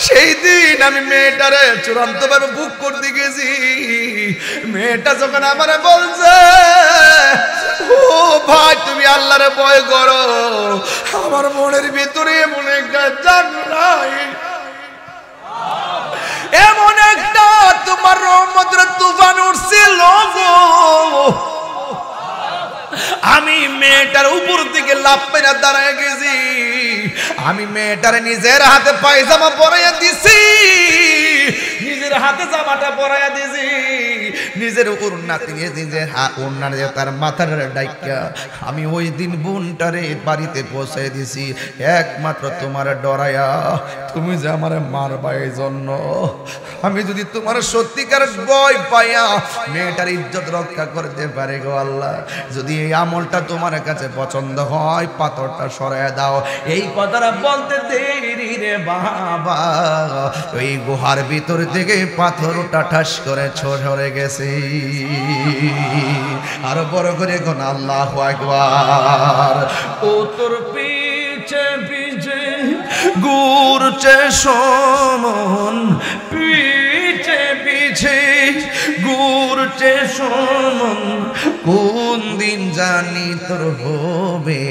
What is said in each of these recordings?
সেই দিন আমি মেয়েটারে চূড়ান্তভাবে বুক করতে গেছি। মেয়েটা যখন আমারে বলছে, ও ভাই তুমি আল্লাহরে ভয় করো, আমার মনের ভিতরে এমন একটা জাগলাই, এমন একটা তোমার রহমতের তুফান উঠছিল গো। আমি মেয়েটার উপর থেকে লাফ মেরে দাঁড়ায় গেছি। আমি মেয়েটারে নিজের হাতে পায়জামা পরাইয়া দিছি, নিজের হাতে জামাটা পরাইয়া দিছি, নিজের ওড়নাতে নিয়ে নিজের ওড়না দিয়ে তার মাথার ডাইকা আমি ওই দিন বোনটারে বাড়িতে পৌঁছে দিছি, একমাত্র তোমার ডরায়া। তুমি যে আমার মারবা এই জন্য। আমি যদি তোমার সত্যিকার ভয় পাইয়া মেয়েটার ইজ্জত রক্ষা করতে পারে গো আল্লাহ, যদি এই আমলটা তোমার কাছে পছন্দ হয় পাথরটা সরাইয়া দাও। এই কথাটা বলতে দেরি রে বাবা, ওই গুহার ভিতর থেকে পাথরটা ঠাস করে সরে গেছে। আরো বড় করে কোন আল্লাহু আকবার। ও তোর পিছে পিছে ঘুরছে সমন, পিছে পিছে ঘুরছে সমন, কোন দিন জানি তোর হবে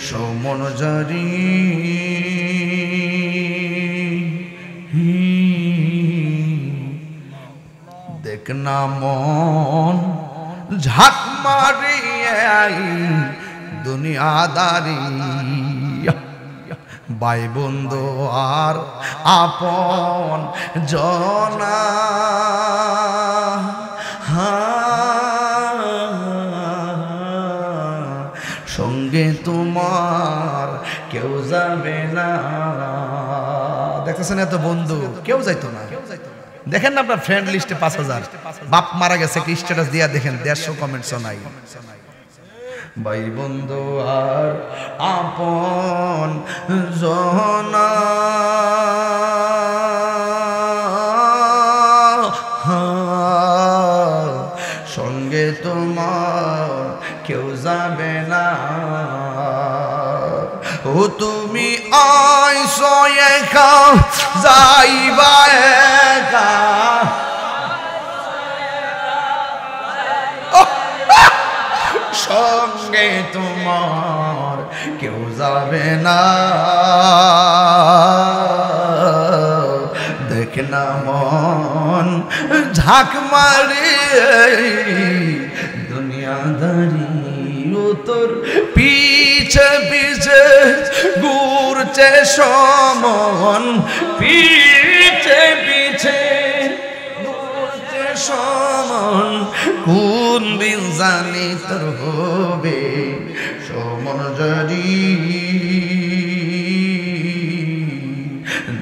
সমন জারি। দেখ না মন ঝাঁক মারিয়াই দুনিয়াদারি, ভাই বন্ধু আর আপন জনা, সঙ্গে তোমার কেউ যাবে না। দেখতেছেন এত বন্ধু কেউ যাইতো না। দেখেন না আপনার ফ্রেন্ড লিস্টে 5000, বাপ মারা গেছে কি স্ট্যাটাস দিয়া দেখেন 150 কমেন্টস নাই। ভাই বন্ধু আর আপন জনা, সঙ্গে তোমার কেউ যাবে না। ও তুমি আইসো একা যাইবা একা, সঙ্গে তোমার কেউ যাবে না। দেখ না মন ঝাঁক মারে দুনিয়াদারি, ও তোর পিছে পিছে ঘুরছে সমন, পিছে পিছে ঘুরছে সমন, কোন দিন জানি তোর হবে সমন জারি।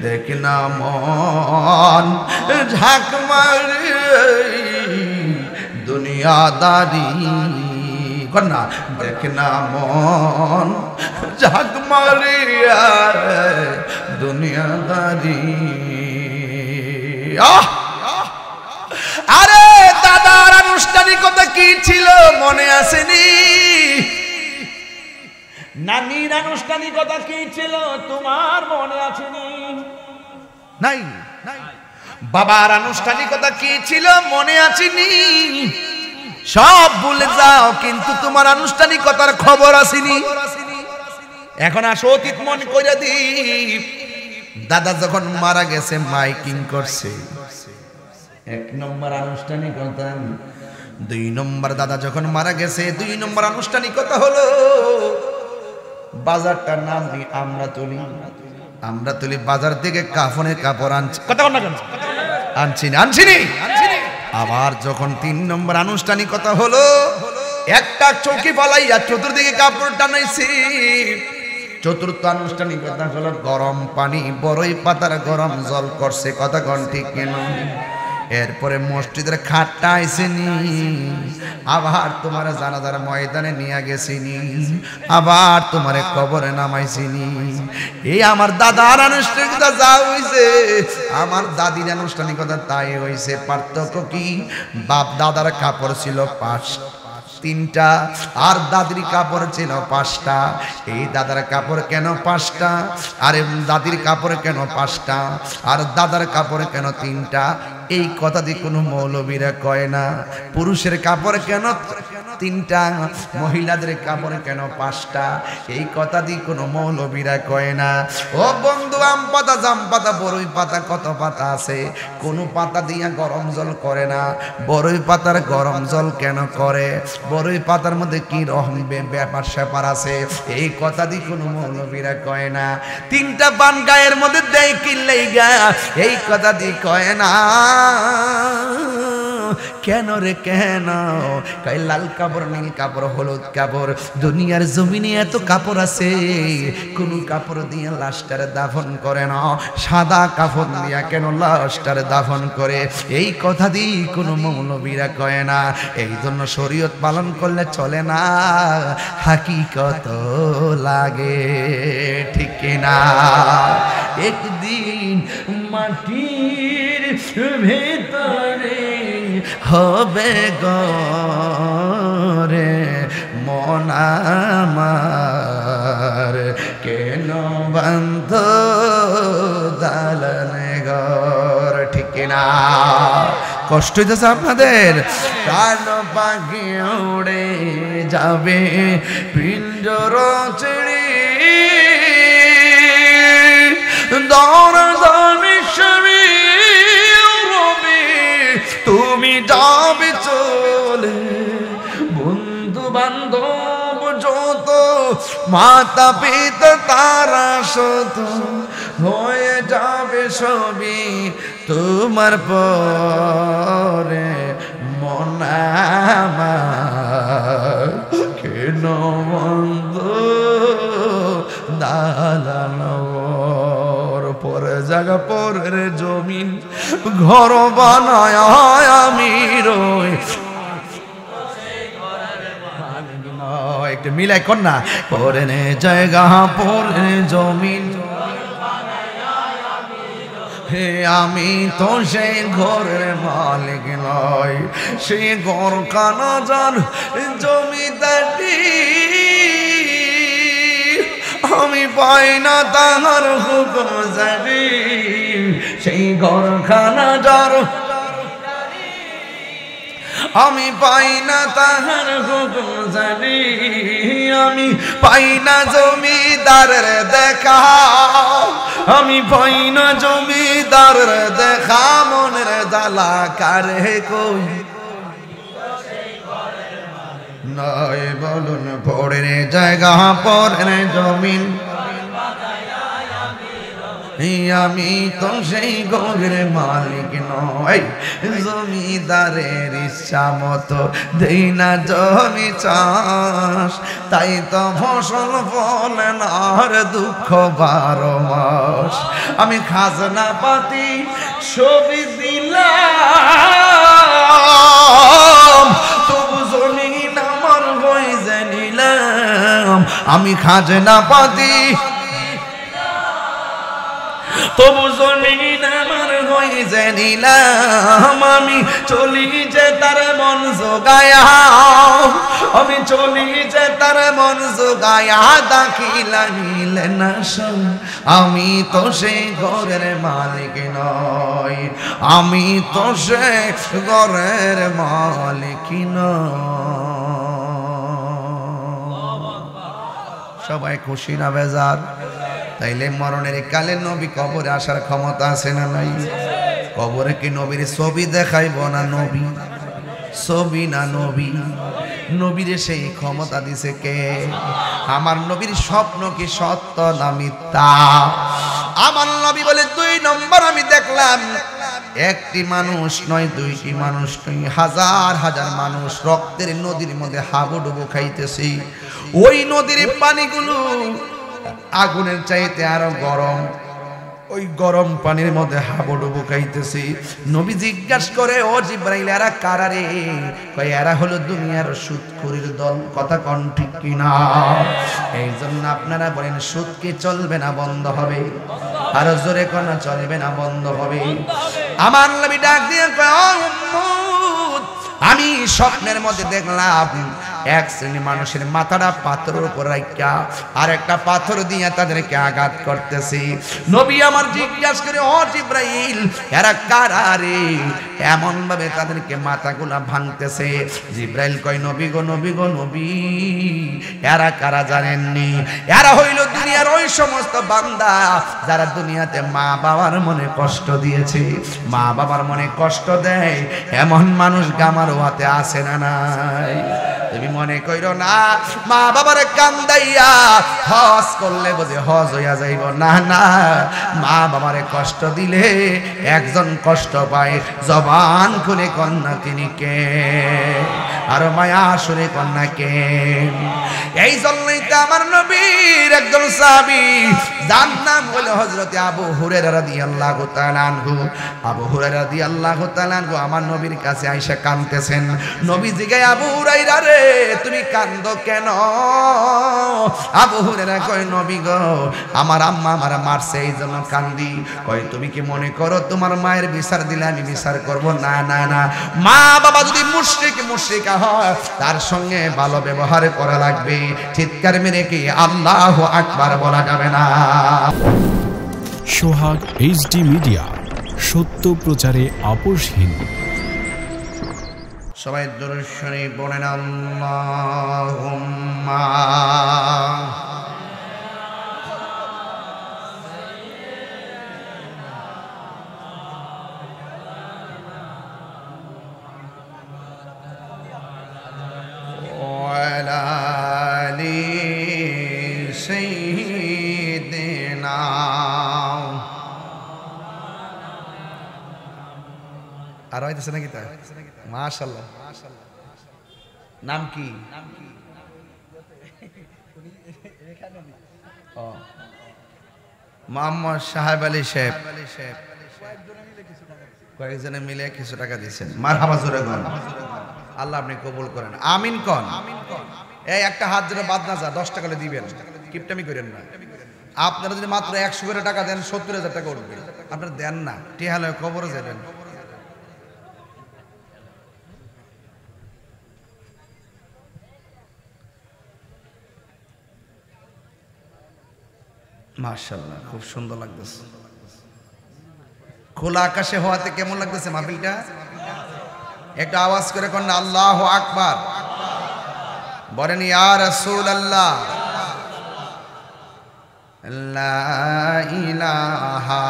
দেখ না মন ঝাঁক মারে দুনিয়াদারি, না দেখ না মন ঝাঁক মারিয়া দুনিয়াদারি। আরে দাদার আনুষ্ঠানিকতা কি ছিল মনে আসেনি? নানির আনুষ্ঠানিকতা কি ছিল তোমার মনে আসেনি? নাই। বাবার আনুষ্ঠানিকতা কি ছিল মনে আসেনি? সব ভুলে যাও, কিন্তু তোমার আনুষ্ঠানিকতার খবর আসেনি। এখন আসো অতীত মনে করে দি। দাদা যখন মারা গেছে মাইকিং করছে, 1 নম্বর আনুষ্ঠানিকতা। 2 নম্বর দাদা যখন মারা গেছে 2 নম্বর আনুষ্ঠানিকতা হলো বাজারটার নাম দি আমরাতুলি বাজার থেকে কাফনের কাপড় আনছি। কথা বল না কেন? আনছিনি। আবার যখন 3 নম্বর আনুষ্ঠানিকতা হলো একটা চৌকি পালাইয়া চতুর্দিকে কাপড় টানাইছি। 4র্থ আনুষ্ঠানিকতা হলো গরম পানি বড়ই পাতার গরম জল করছে। কথা কোন ঠিক কেন? এরপরে মসজিদের খাটটা আইসেনি, আবার তোমার জানাজার ময়দানে নিয়ে গেছিনি, আবার তোমার কবরে নামাইছিনি। এই আমার দাদার আনুষ্ঠানিকতা যা হইছে আমার দাদির আনুষ্ঠানিকতা তাই হইছে। পার্থক্য কি? বাপ দাদার কাপড় ছিল তিনটা, আর দাদির কাপড় ছিল পাঁচটা। এই দাদার কাপড় কেন পাঁচটা, আর দাদির কাপড় কেন পাঁচটা, আর দাদার কাপড় কেন তিনটা? এই কথা দিয়ে কোনো মৌলবীরা কয় না। পুরুষের কাপড় কেন তিনটা, মহিলাদের কাপড় কেন পাঁচটা, এই কথা দিয়ে কোনো মৌলবীরা কয় না। ও বন্ধু, আম পাতা, জাম পাতা, বড়ই পাতা, কত পাতা আছে, কোনো পাতা দিয়া গরম জল করে না। বড়ই পাতার গরম জল কেন করে? বড়ই পাতার মধ্যে কি রকম ব্যাপার স্যাপার আছে, এই কথা দিয়ে কোনো মৌলবীরা কয় না। তিনটা পান গায়ের মধ্যে দেয় কিনলেই গা, এই কথা দিয়ে কয় না। কেন রে কেন? কয় লাল কাপড়, নীল কাপড়, হলুদ কাপড়। দুনিয়ার জমিনে এত কাপড় আছে, কোন কাপড় দিয়ে লাশটারে দাফন করে না, সাদা কাপড় দিয়া কেন লাশটারে দাফন করে? এই কথা দিয়ে কোনো মৌলবীরা কয় না। এই জন্য শরীয়ত পালন করলে চলে না, হাকিকত লাগে, ঠিক না? একদিন মাটির ভেতরে হবে গরে মন আমার, কেন বন্ধ দালানে ঘর, ঠিক না? কষ্ট হইতেছে আপনাদের? কান পাখি উড়ে যাবে পিঞ্জর ছেড়ে, তুমি যাবে চলে, বন্ধু বান্ধব যত, মাতা পিতা তারা শত, হয়ে যাবে সবই তোমার পরে মন আমার, কেন বন্ধ দালানোর পরে জায়গা পরের জমিন ঘর বানায় আমি রই। একটু মিলাই কর না, পরে জায়গা পরে জমিন, হে আমি তো সেই ঘরের মালিক নয়, সেই ঘর খানা যার জমিদারি, আমি পাই না তাহার হুকুম জারি, সেই ঘর খানা যার আমি পাই না তাহার হুকুম জানি, আমি পাই না জমিদারের দেখা, আমি পাই না জমিদারের দেখা, মনের জ্বালা কারে কই নয় বলুন, পড়ে জায়গা পরে জমিন, আমি তো সেই ঘরের মালিক নয়, জমিদারের ইচ্ছা মতো দেই না জমি চাষ, তাই তো ফসল ফলে না আর দুঃখ 12 মাস। আমি খাজনা পাতি সবই দিলাম, তবু জমিন আমার হয়ে জানিলাম, আমি খাজনা পাতি তবু জমিন আমার হয়ে জানিলাম, আমি চলি যে তার মন জোগায়া, আমি চলি যে তার মন জোগায়া, দাখিলা নিলে না শোন, আমি তো সেই ঘরের মালিক নয়, আমি তো সে ঘরের মালিক নয়। সবাই খুশি না বেজার? তাইলে মরণের কালে নবী কবরে আসার ক্ষমতা আছে না নাই? কবরে কি নবীর ছবি দেখাইব না নবী? ছবি না নবী? নবীরে সেই ক্ষমতা দিছে কে? আমার নবীর স্বপ্ন কি সত্য না মিথ্যা? আমার নবী বলে 2 নম্বর আমি দেখলাম, একটি মানুষ নয়, 2টি মানুষ নয়, হাজার হাজার মানুষ রক্তের নদীর মধ্যে হাবুডুবু খাইতেছে। ওই নদীর পানিগুলো আগুনের চাইতে আরো গরম, ওই গরম পানির মধ্যে হাবুডুবু খাইতেছি। নবী জিজ্ঞাসা করে, ও জিবরাইল, এরা কারা রে? কয় এরা হলো দুনিয়ার সুদখোরের দল। কথা কোন ঠিক কিনা? এই জন্য আপনারা বলেন, সুদ কি চলবে না বন্ধ হবে? আরো জোরে কোন চলবে না বন্ধ হবে? আমার নবী ডাক দিয়ে কয়, ও উম্মত, আমি স্বপ্নের মধ্যে দেখলাম এক শ্রেণী মানুষের মাথাটা পাথরের উপর রাখা আর একটা পাথর দিয়ে তাদেরকে আঘাত করতেছে। নবী আমার জিজ্ঞাসা করে, ও জিব্রাইল, এরা কারা রে? এমন ভাবে তাদেরকে মাথাগুলা ভাঙতেছে। জিব্রাইল কয়, নবী গো নবী গো নবী, এরা কারা জানেননি? এরা হইল দুনিয়ার ওই সমস্ত বান্দা যারা দুনিয়াতে মা বাবার মনে কষ্ট দিয়েছে। মা বাবার মনে কষ্ট দেয় এমন মানুষ গামারও হাতে আসে না নাই? তুমি মনে কইরো না মা বাবার কান্দাইয়া হজ করলে বোঝে হজ হইয়া যাইব, না না। মা বাবারে কষ্ট দিলে একজন কষ্ট পায়, জবান খুলে কন্যা তিনি কে, আর মায়া সুরে কন্যা কে। এই জন্যই তো আমার নবীর একজন সাহাবী, যার নাম হলো হযরতে আবু হুরায়রা রাদিয়াল্লাহু তাআলা আনহু। আবু হুরায়রা রাদিয়াল্লাহু তাআলা আনহু আমার নবীর কাছে আইসা কাঁদতেছেন। নবী জিগায়, আবু হুরায়রা রে, তুমি কান্দো কেন? আবু হুরায়রা কয়, নবী গো, আমার আম্মা আমার মারছে এই জন্য কান্দি। কয়, তুমি কি মনে করো তোমার মায়ের বিচার দিলে আমি বিচার করব? না না না, মা বাবা যদি মুশরিকা হয় তার সঙ্গে ভালো ব্যবহার করা লাগবে। চিৎকার মেরে কি আল্লাহু আকবার বলা যাবে না? সোহাগ এইচডি মিডিয়া, সত্য প্রচারে আপোষহীন। সবাই দুরূদ শরীফ পড়েন, আল্লাহুম্মা ওয়ালা আলি সাইয়্যিদিনা। আর হইতেছে নাকি তা? মাশাআল্লাহ। নাম কি? মোহাম্মদ সাহেব আলী সাহেব। কয়েকজনে মিলে কিছু টাকা দিয়েছেন। মারহাবা জোরে বলেন। আল্লাহ আপনি কবুল করেন, আমিন কোন। এই একটা হাত যেন বাদ না যায়, 10 টাকা করে দিবেন, কিপটামি করেন না। আপনারা যদি মাত্র 100 করে টাকা দেন 70,000 টাকা উঠবে। আপনারা দেন না, টিহালে কবরে যাবেন। মাশাআল্লাহ, খুব সুন্দর লাগতেছে। খোলা আকাশে হওয়াতে কেমন লাগতেছে মাহফিলটা? একটা আওয়াজ করে কোন আল্লাহু আকবার বলেন, ইয়া রাসূলুল্লাহ। লা ইলাহা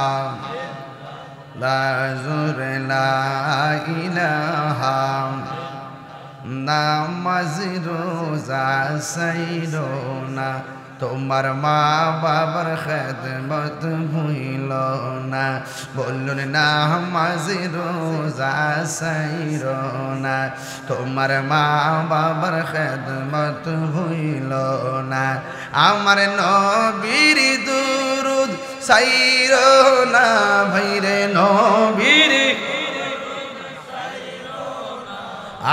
লা ইলাহা নামাজ রোজা সাইরো না, তোমার মা বাবার খেদমত ভুইল না। বলুন নামাজ রোজা সাইরো না, তোমার মা বাবার খেদমত ভুইল না। আমার নবীর দুরুদ সাইরো না, ভাইরে নবীর,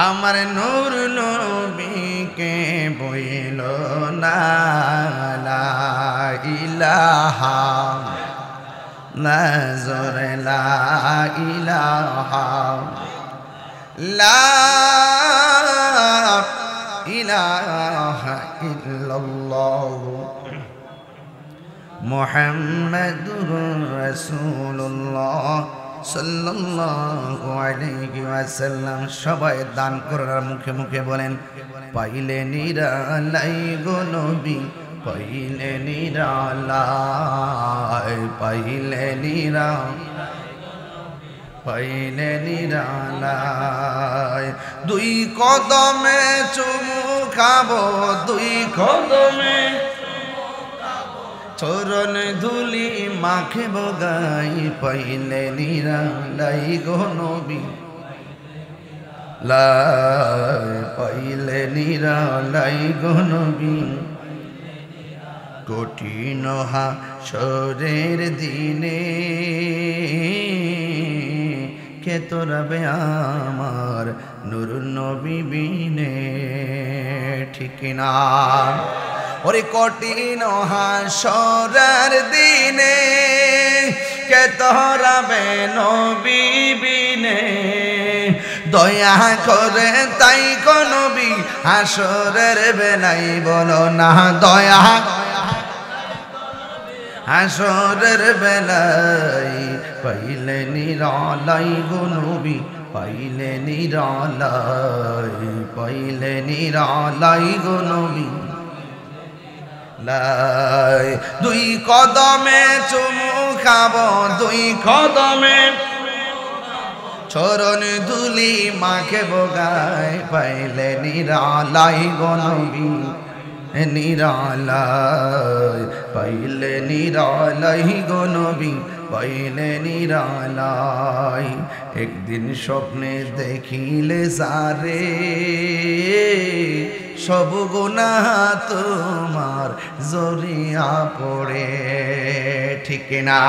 আমার নূর নবীকে বইল না। লা ইলাহা নাজর লা ইলাহা লা ইলাহা ইল্লাল্লাহ মুহাম্মাদুর রাসূলুল্লাহ সাল্লাল্লাহু আলাইহি ওয়াসাল্লাম। সবাই দান করার মুখে মুখে বলেন, পাইলে নিরালাই গো নবী, পাইলে নিরালাই, পাইলে নিরালাই। দুই কদমে চুমু খাবো, দুই কদমে চরণ ধুলি মাখে বগাই, পাইলে নিরালাই গো নবী, লাই পাইলে নিরালাই গো নবী। কঠিন হাসরের দিনে কে তোরাবে আমার নূর নবী বিনে, ঠিক না? ওরে কঠিন হাসরের দিনে কে তোরাবে নবী বিনে, দয়া করে তাই গো নবী হাসরের বেলাই বলো না দয়া হাসরের বেলাই পাইলে নিরালাই গো নবী পাইলে নিরালাই গো নবী লাই দুই কদমে চুমু খাবো দুই কদমে চরণ ধুলি মাকে বগায় পাইলে নিরালাই গো নবী নিরালাই পাইলে নিরালাই গো নবী পাইলে নিরালাই একদিন স্বপ্নে দেখিলে সারে সব গুনাহ তোমার জড়িয়া পড়ে ঠিক না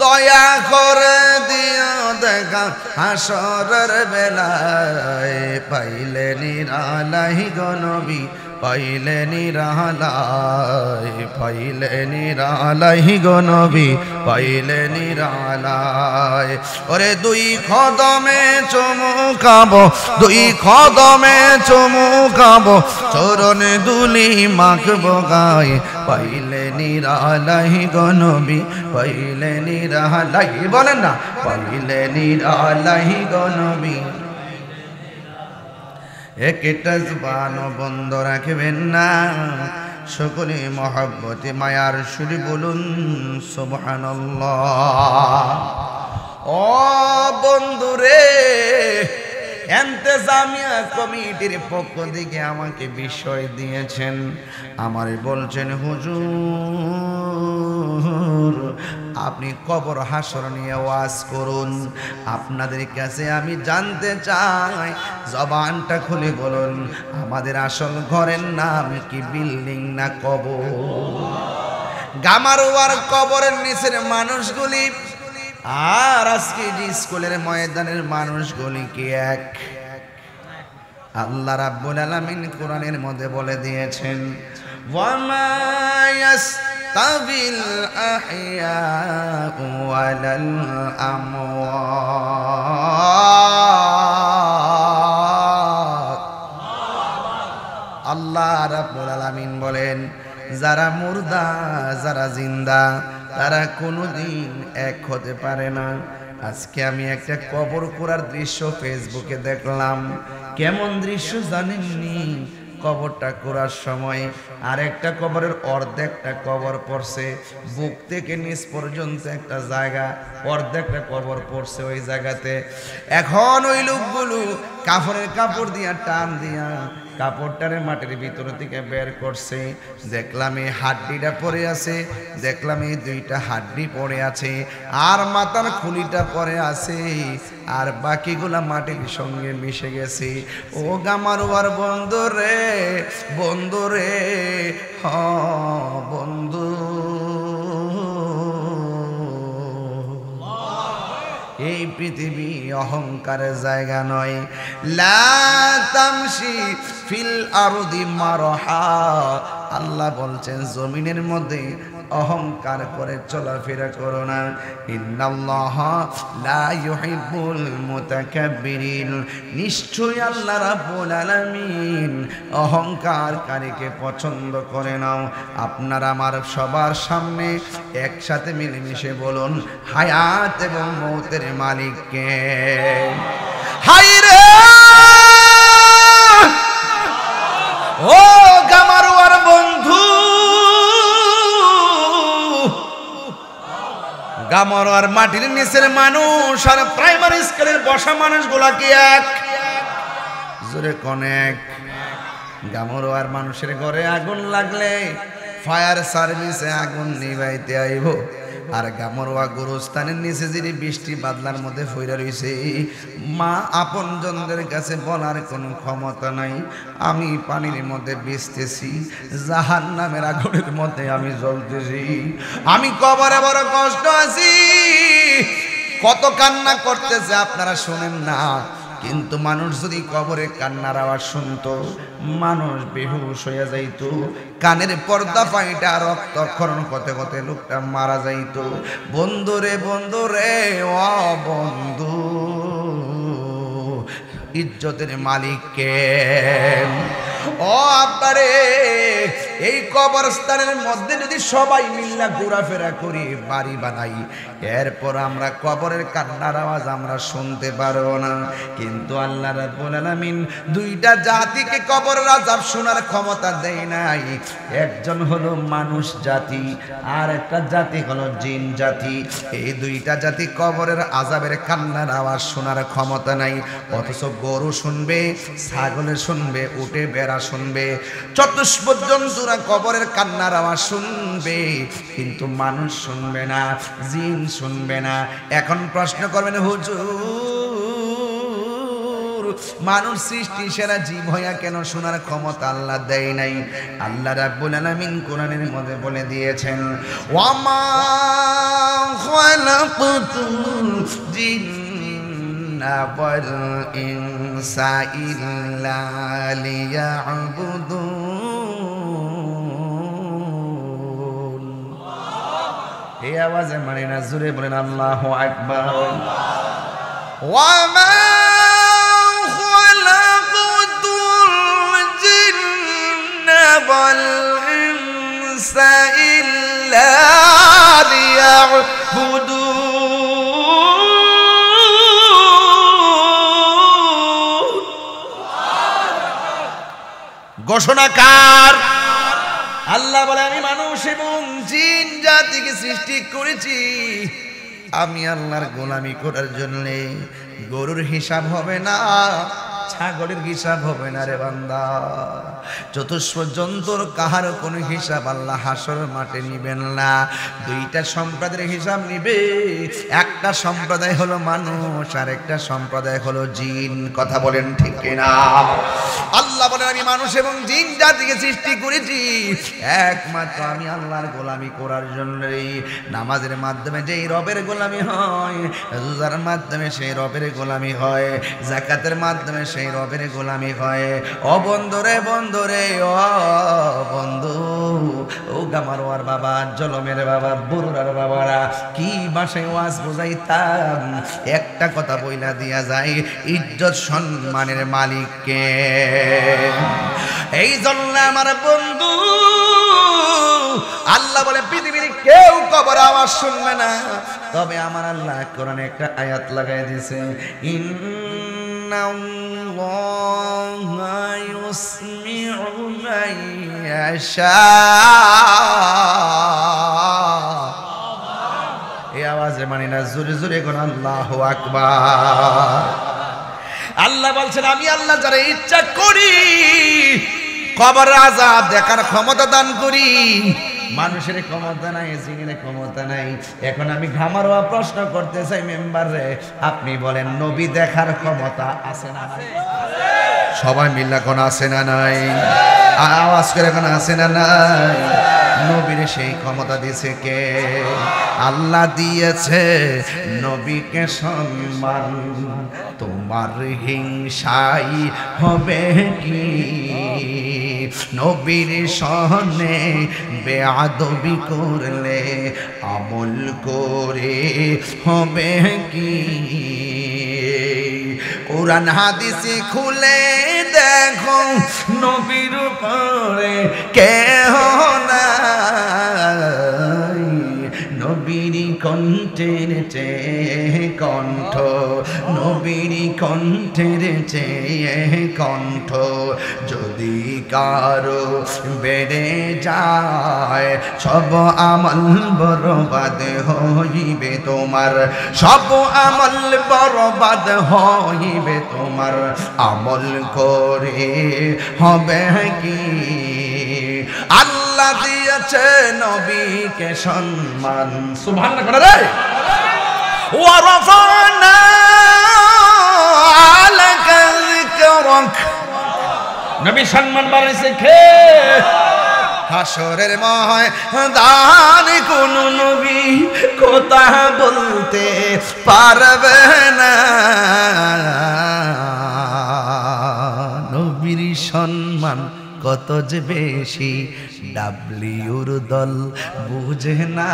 দয়া করে দিও দেখা হাসরের বেলায় পাইলে নিরালাই গো নবী পাইলে নিরালাই গো নবী পাইলে নিরালাই ওরে দুই কদমে চুমু খাবো দুই কদমে চুমু খাবো চরণ দুলি মাখবো গায়ে পাইলে নিরালাই গো নবী পাইলে নিরালাই বলেন না পাইলে নিরালাই গো নবী একটা জবান বন্ধ রাখবেন না সকলে মহব্বতে মায়ার সুরে বলুন সুবহানাল্লাহ ও বন্ধুরে ইন্তেজামিয়া কমিটির পক্ষ থেকে আমাকে বিষয় দিয়েছেন আমারে বলছেন হুজুর আপনি কবর হাসর নিয়ে ওয়াজ করুন আপনাদের কাছে আমি জানতে চাই জবানটা খুলে বলুন আমাদের আসল ঘরের নাম কি বিল্ডিং না কবর গামারোয়ার কবরের নিচের মানুষগুলি আর আজকে স্কুলের ময়দানের মানুষগুলি কি এক আল্লাহ রাব্বুল আলামিন কোরআনের মধ্যে বলে দিয়েছেন ওয়ামা ইয়াস্তাবিল আহইয়াউ ওয়ালাল আমওয়াত আল্লাহ রাব্বুল আলামিন বলেন যারা মুর্দা যারা জিন্দা তারা কোনোদিন এক হতে পারে না আজকে আমি একটা কবর করার দৃশ্য ফেসবুকে দেখলাম কেমন দৃশ্য জানেননি কবরটা করার সময় আরেকটা কবরের অর্ধেকটা কবর পড়ছে বুক থেকে নিচ পর্যন্ত একটা জায়গা অর্ধেকটা কবর পড়ছে ওই জায়গাতে এখন ওই লোকগুলো কাফনের কাপড় দিয়া টান দিয়া কাপড়টারে মাটির ভিতর থেকে বের করছে দেখলাম এই হাড্ডিটা পড়ে আছে দেখলাম এই দুইটা হাড্ডি পড়ে আছে আর মাথার খুলিটা পড়ে আছে আর বাকিগুলা মাটির সঙ্গে মিশে গেছে ও গামারুয়ার বন্ধু রে হ বন্ধু এই পৃথিবী অহংকারের জায়গা নয় লা তামশি ফিল আরদি মারহা আল্লাহ বলছেন জমিনের মধ্যে অহংকার করে চলাফেরা করো না ইন্নাল্লাহা লা ইউহিব্বুল মুতাকাব্বিরিন নিশ্চয়ই আল্লাহ রাব্বুল আলামিন অহংকারকারীকে পছন্দ করে নাও আপনারা আমার সবার সামনে একসাথে মিলেমিশে বলুন হায়াত এবং মৌতের মালিককে হায়রে ও গামারুয়ার বন্ধু গামারুয়ার মাটির নিচের মানুষ আর প্রাইমারি স্কুলের বসা মানুষগুলা কি এক জোরে কোন এক গামারুয়ার মানুষের ঘরে আগুন লাগলে ফায়ার সার্ভিসে আগুন নিভাইতে আইব আর গামরোয়া গোরস্থানের নিচে যদি বৃষ্টি বাদলার মধ্যে ফইরা রইছে মা আপনজনদের কাছে বলার কোনো ক্ষমতা নাই আমি পানির মধ্যে ভিজতেছি জাহান্নামের আগুনের মধ্যে আমি জ্বলতেছি আমি কবরে বড় কষ্ট আছি কত কান্না করতেছে আপনারা শুনেন না কিন্তু মানুষ যদি কবরে কান্নার আওয়াজ শুনতো মানুষ বেহুশ হয়ে যাইতো কানের পর্দা পাইটা রক্তক্ষরণ করতে করতে লোকটা মারা যাইতো বন্ধুরে ও বন্ধু ইজ্জতের মালিক কে? ও আব্বারে, এই কবরস্থানের মধ্যে যদি সবাই মিল্লা ঘোরাফেরা করি, বাড়ি বানাই, এরপর আমরা কবরের কান্নার আওয়াজ আমরা শুনতে পারবো না। কিন্তু আল্লাহ রাব্বুল আলামিন দুইটা জাতিকে কবরের আযাব শোনার ক্ষমতা দেয় নাই। একজন হলো মানুষ জাতি, আর একটা জাতি হলো জিন জাতি। এই দুইটা জাতি কবরের আযাবের কান্নার আওয়াজ শোনার ক্ষমতা নাই। অথচ গরু শুনবে, ছাগলের শুনবে, উটে বেড়া শুনবে, চতুষ্পদ জন্তুরা কবরের কান্নার আওয়াজ শুনবে, কিন্তু মানুষ শুনবে না, জিন শুনবে না। এখন প্রশ্ন করবেন, হুজুর মানুষ সৃষ্টি সেরা জীব হইয়া কেন শোনার ক্ষমতা আল্লাহ দেয় নাই? আল্লাহ রাব্বুল আলামিন কোরআনের মধ্যে বলে দিয়েছেন, ওয়ামা খালাকাতুল জিন্না ওয়াল ইনসা ইল্লা লিয়াবুদুন। এই আওয়াজে মানে না, জোরে বলেন আল্লাহু আকবার। ওয়ামা খালাকাতুল জিন্না ওয়াল ইনসা ইল্লা লিয়াবুদুন। ঘোষণাকার আল্লাহ বলে, আমি মানুষ এবং জিন জাতিকে সৃষ্টি করেছি আমি আল্লাহর গোলামি করার জন্য। গরুর হিসাব হবে না, ছাগলের হিসাব হবে না রে বান্দা। চতুষ্পদ জন্তুর কাহার কোনো হিসাব আল্লাহ হাসর মাঠে নিবেন না। দুইটা সম্প্রদায়ের হিসাব নিবে। একটা সম্প্রদায় হলো মানুষ, আর একটা সম্প্রদায় হলো জিন। কথা বলেন ঠিক কিনা? আল্লাহ বলেন, আমি মানুষ এবং জিন জাতিকে সৃষ্টি করেছি একমাত্র আমি আল্লাহর গোলামি করার জন্যই। নামাজের মাধ্যমে যেই রবের গোলামি হয়, রোজার মাধ্যমে সেই রবের গোলামি হয়, যাকাতের মাধ্যমে সেই রবের গোলামি হয়। ও বন্ধুরে, বন্ধুরে, ও বন্ধু, ও গামারোয়ার বাবা, জলমের বাবা, বরুরার বাবারা, কি ভাষায় ওয়াজ বুঝাইতাম, একটা কথা বইলা দিয়া যায়, ইজ্জত সম্মানের মালিককে। এই জন্য আমার বন্ধু আল্লাহ বলে, পৃথিবীর কেউ কবর আওয়াজ শুনবে না, তবে আমার আল্লাহ কোরআনে একটা আয়াত লাগাই দিয়েছে, ইন্নাল্লাহা ইউসমিউ মান ইয়াশা। এই আওয়াজে মানে না, জোরে জোরে কোন আল্লাহু আকবার। আল্লাহ বলছেন, আমি আল্লাহ যারা ইচ্ছা করি কবর আযাব দেখার ক্ষমতা দান করি। মানুষের ক্ষমতা নাই, জিনের ক্ষমতা নাই। এখন আমি ঘামারোয়া প্রশ্ন করতে চাই মেম্বারে, আপনি বলেন নবী দেখার ক্ষমতা আছে না নাই? সবাই মিলে কোন আছে না নাই? আওয়াজ করে কোন আছে না নাই? নবীর সেই ক্ষমতা দিয়েছে কে? আল্লাহ দিয়েছে নবীকে সম্মান। তোমার হিংসাই হবে কি? নবীর সনে বেয়াদবি করলে আমল করে হবে কি? কোরআন হাদিসে খুলে দেখো, নবীর উপরে কেহ নাই। নবীর কণ্ঠের চেয়ে কণ্ঠ, নবীর কণ্ঠের চেয়ে কণ্ঠ যদি কারো বেড়ে যায়, সব আমল বরবাদ হইবে তোমার, সব আমল বরবাদ হইবে তোমার। আমল করে হবে কি? আল্লাহ দিয়েছে নবীকে সম্মান। সুবহানাল্লাহ করে রে। ওয়া রাফা'না আলাকা যিকরাক। নবী সম্মান বাড়াইছে কে? হাসরের ময়দান কোন নবী কথা বলতে পারবে না। নবীর সম্মান কত যে বেশি ডাব্লিউর দল বুঝে না।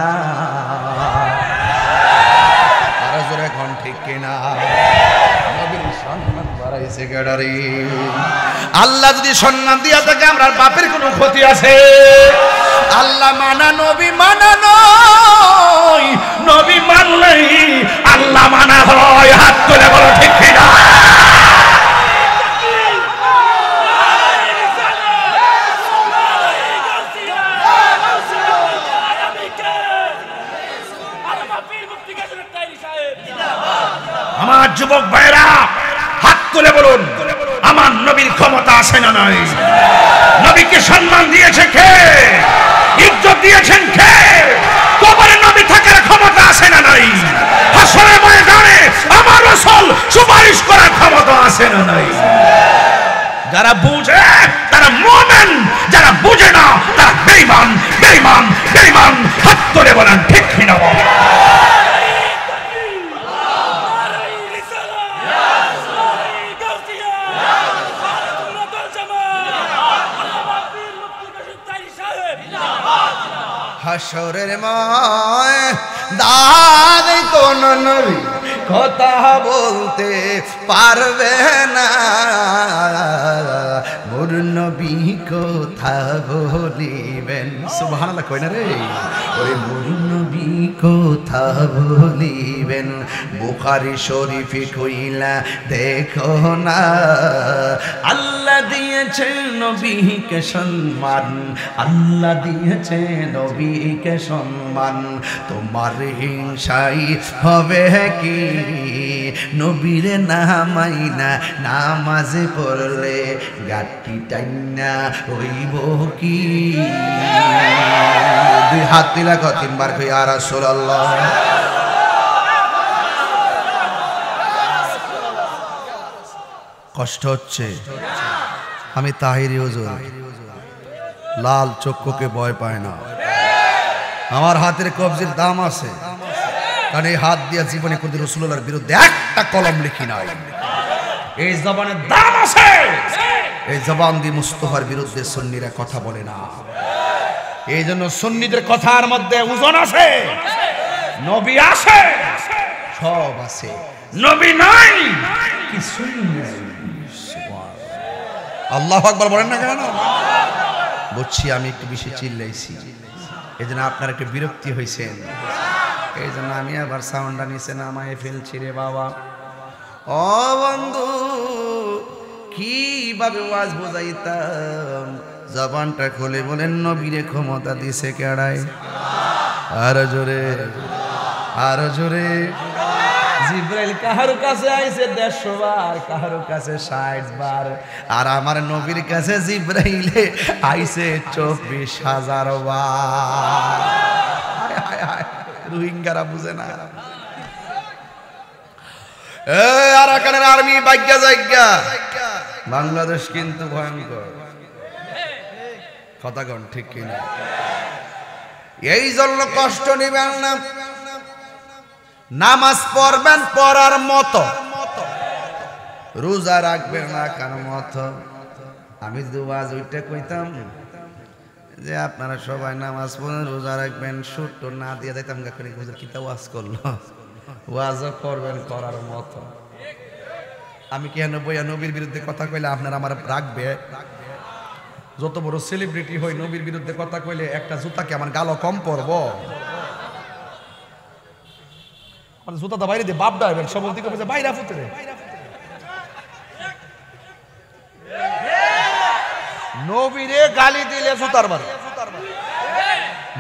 আরো জোরে কোন ঠিক কিনা? নবীর সম্মান বাড়াইছে দিছে কেডারে আল্লাহ যদি সম্মান দিয়া থাকে আমরার বাপের কোনো ক্ষতি আছে আল্লাহ মানা নবী মানা নয় নবী মানলেই আল্লাহ মানা হয় হাত তুলে বলো ঠিক কিনা আমার যুবক ভাইরা হাত তুলে বলুন আমার নবীর ক্ষমতা আছে না নাই নবীকে সম্মান দিয়েছে কে ইজ্জত দিয়েছেন কে কবরে নবী থাকার ক্ষমতা আছে না নাই হাসরের ময়দানে আমার রাসূল সুপারিশ করার ক্ষমতা আছে না নাই যারা বুঝে তারা মুমিন যারা বুঝে না তারা বেঈমান বেঈমান বেঈমান হাত তুলে বলেন ঠিক কিনা হাসরের ময়দানে কোন নবী কথা বলতে পারবে না মোর নবী কথা বলিবেন সুবহানাল্লাহ কই না রে ওরে মোর নবী কথা বলিবেন বুখারী শরীফে কইলা দেখো না আল্লাহ দিয়েছে নবীকে সম্মান আল্লাহ দিয়েছে নবীকে সম্মান তোমার হিংসাই হবে কি নবীরে নামাইনা নামাজে পড়লে গাটি টাইনা হইব কি দুই হাত দিলা তিনবার কই ইয়া রাসূলুল্লাহ কষ্ট হচ্ছে আমি তাহিরি হুজুর লাল চক্ষুকে ভয় পায় না আমার হাতের কবজির দাম আছে কারণ এই হাত দিয়া জীবনে কোনদিন রাসূলুল্লাহর বিরুদ্ধে একটা কলম লিখি নাই এই জবানের দাম আছে এই জবান দিয়ে মুস্তাফার বিরুদ্ধে সুন্নিরা কথা বলে না এই জন্য সুন্নিদের কথার মধ্যে ওজন আছে নবী আছে সব আছে নবী নাই কিছু নাই আল্লাহু আকবার বলেন না কেন বুঝছি আমি একটু বেশি চিল্লাইছি এই জন্য আপনার একটু বিরক্তি হয়েছেন এই জন্য আমি আবার সাউন্ডটা নিচে নামায় ফেলছি রে বাবা ও বন্ধু কিভাবে ওয়াজ বোঝাইতাম জবানটা খুলে বলেন নবীরে ক্ষমতা দিছে কেড়ায় আর জোরে জিব্রাইল কাহার কাছে আইছে 150 বার কাহার কাছে 60 বার আর আমার নবীর কাছে জিব্রাইলে আইছে 24,000 বার রোহিঙ্গারা বুঝে না এই আরাকানের আর্মি বাইজ্ঞা জায়গা বাংলাদেশ কিন্তু ভয়ঙ্কর কথা কোন ঠিক কিনা এই জন্য কষ্ট নিবেন না নামাজ পড়বেন পড়ার মতো রোজা রাখবেন রাখার মতো আমি দুয়াজ ওইটা কইতাম যে আপনারা সবাই নামাজ পড়েন রোজা রাখবেন সুট না দিয়ে দিতাম গাখনি হুজুর কি তা ওয়াজ করলো ওয়াজও করবেন করার মতো আমি কেন বইয়া নবীর বিরুদ্ধে কথা কইলে আপনারা আমার রাখবে যত বড় সেলিব্রিটি হই নবীর বিরুদ্ধে কথা কইলে একটা জুতাকে আমার গালো কম পড়বো মানে জুতাটা বাইরে দিয়ে বাপ ডাইবেন সব দিকে বলছে বাইরে ফুটে রে নবীরে গালি দিলে জুতার মারে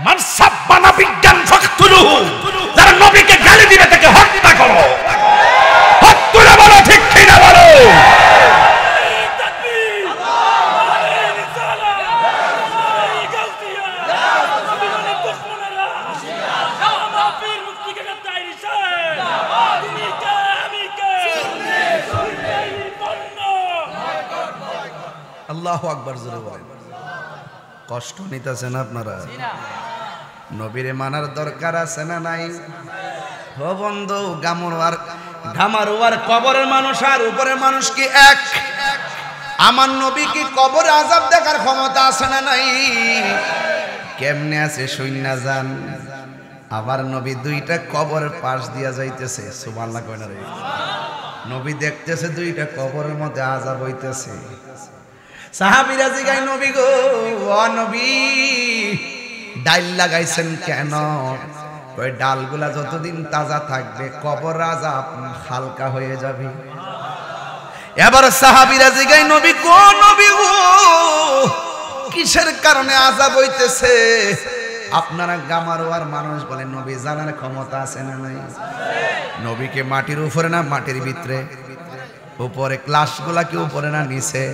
মান সাব্বানা বিজ্ঞান ফাকতুলুহু যারা নবীকে গালি দিবে তাকে হত্যা করো হত্যা বলো ঠিক কিনা বলো আল্লাহু আকবার জোরে বলেন কষ্ট নিতেছেন আপনারা নবীরে মানার দরকার আছে না নাই ও বন্ধু গামারুয়ার কবরের মানুষ আর উপরের মানুষ কি এক আমার নবী কি কবরে আযাব দেখার ক্ষমতা আছে না নাই কেমনে আছে শুইনা যান আবার নবী দুইটা কবরের পাশ দিয়া যাইতেছে সুবহানাল্লাহ কয় না রে নবী দেখতেছে দুইটা কবরের মধ্যে আযাব হইতেছে। সাহাবীরা জিগায় নবী গো, ও নবী ডাল লাগাইছেন কেন? ওই ডালগুলা যতদিন তাজা থাকবে কবর আযাব হালকা হয়ে যাবে। এবার সাহাবীরা জিগায় নবী গো, নবী গো কিসের কারণে আযাব হইতেছে? আপনারা গামারোয়ার মানুষ বলেন, নবী জানার ক্ষমতা আছে না নাই? নবীকে মাটির উপরে না মাটির ভিতরে? উপরে। ক্লাসগুলা কি উপরে না নিচে?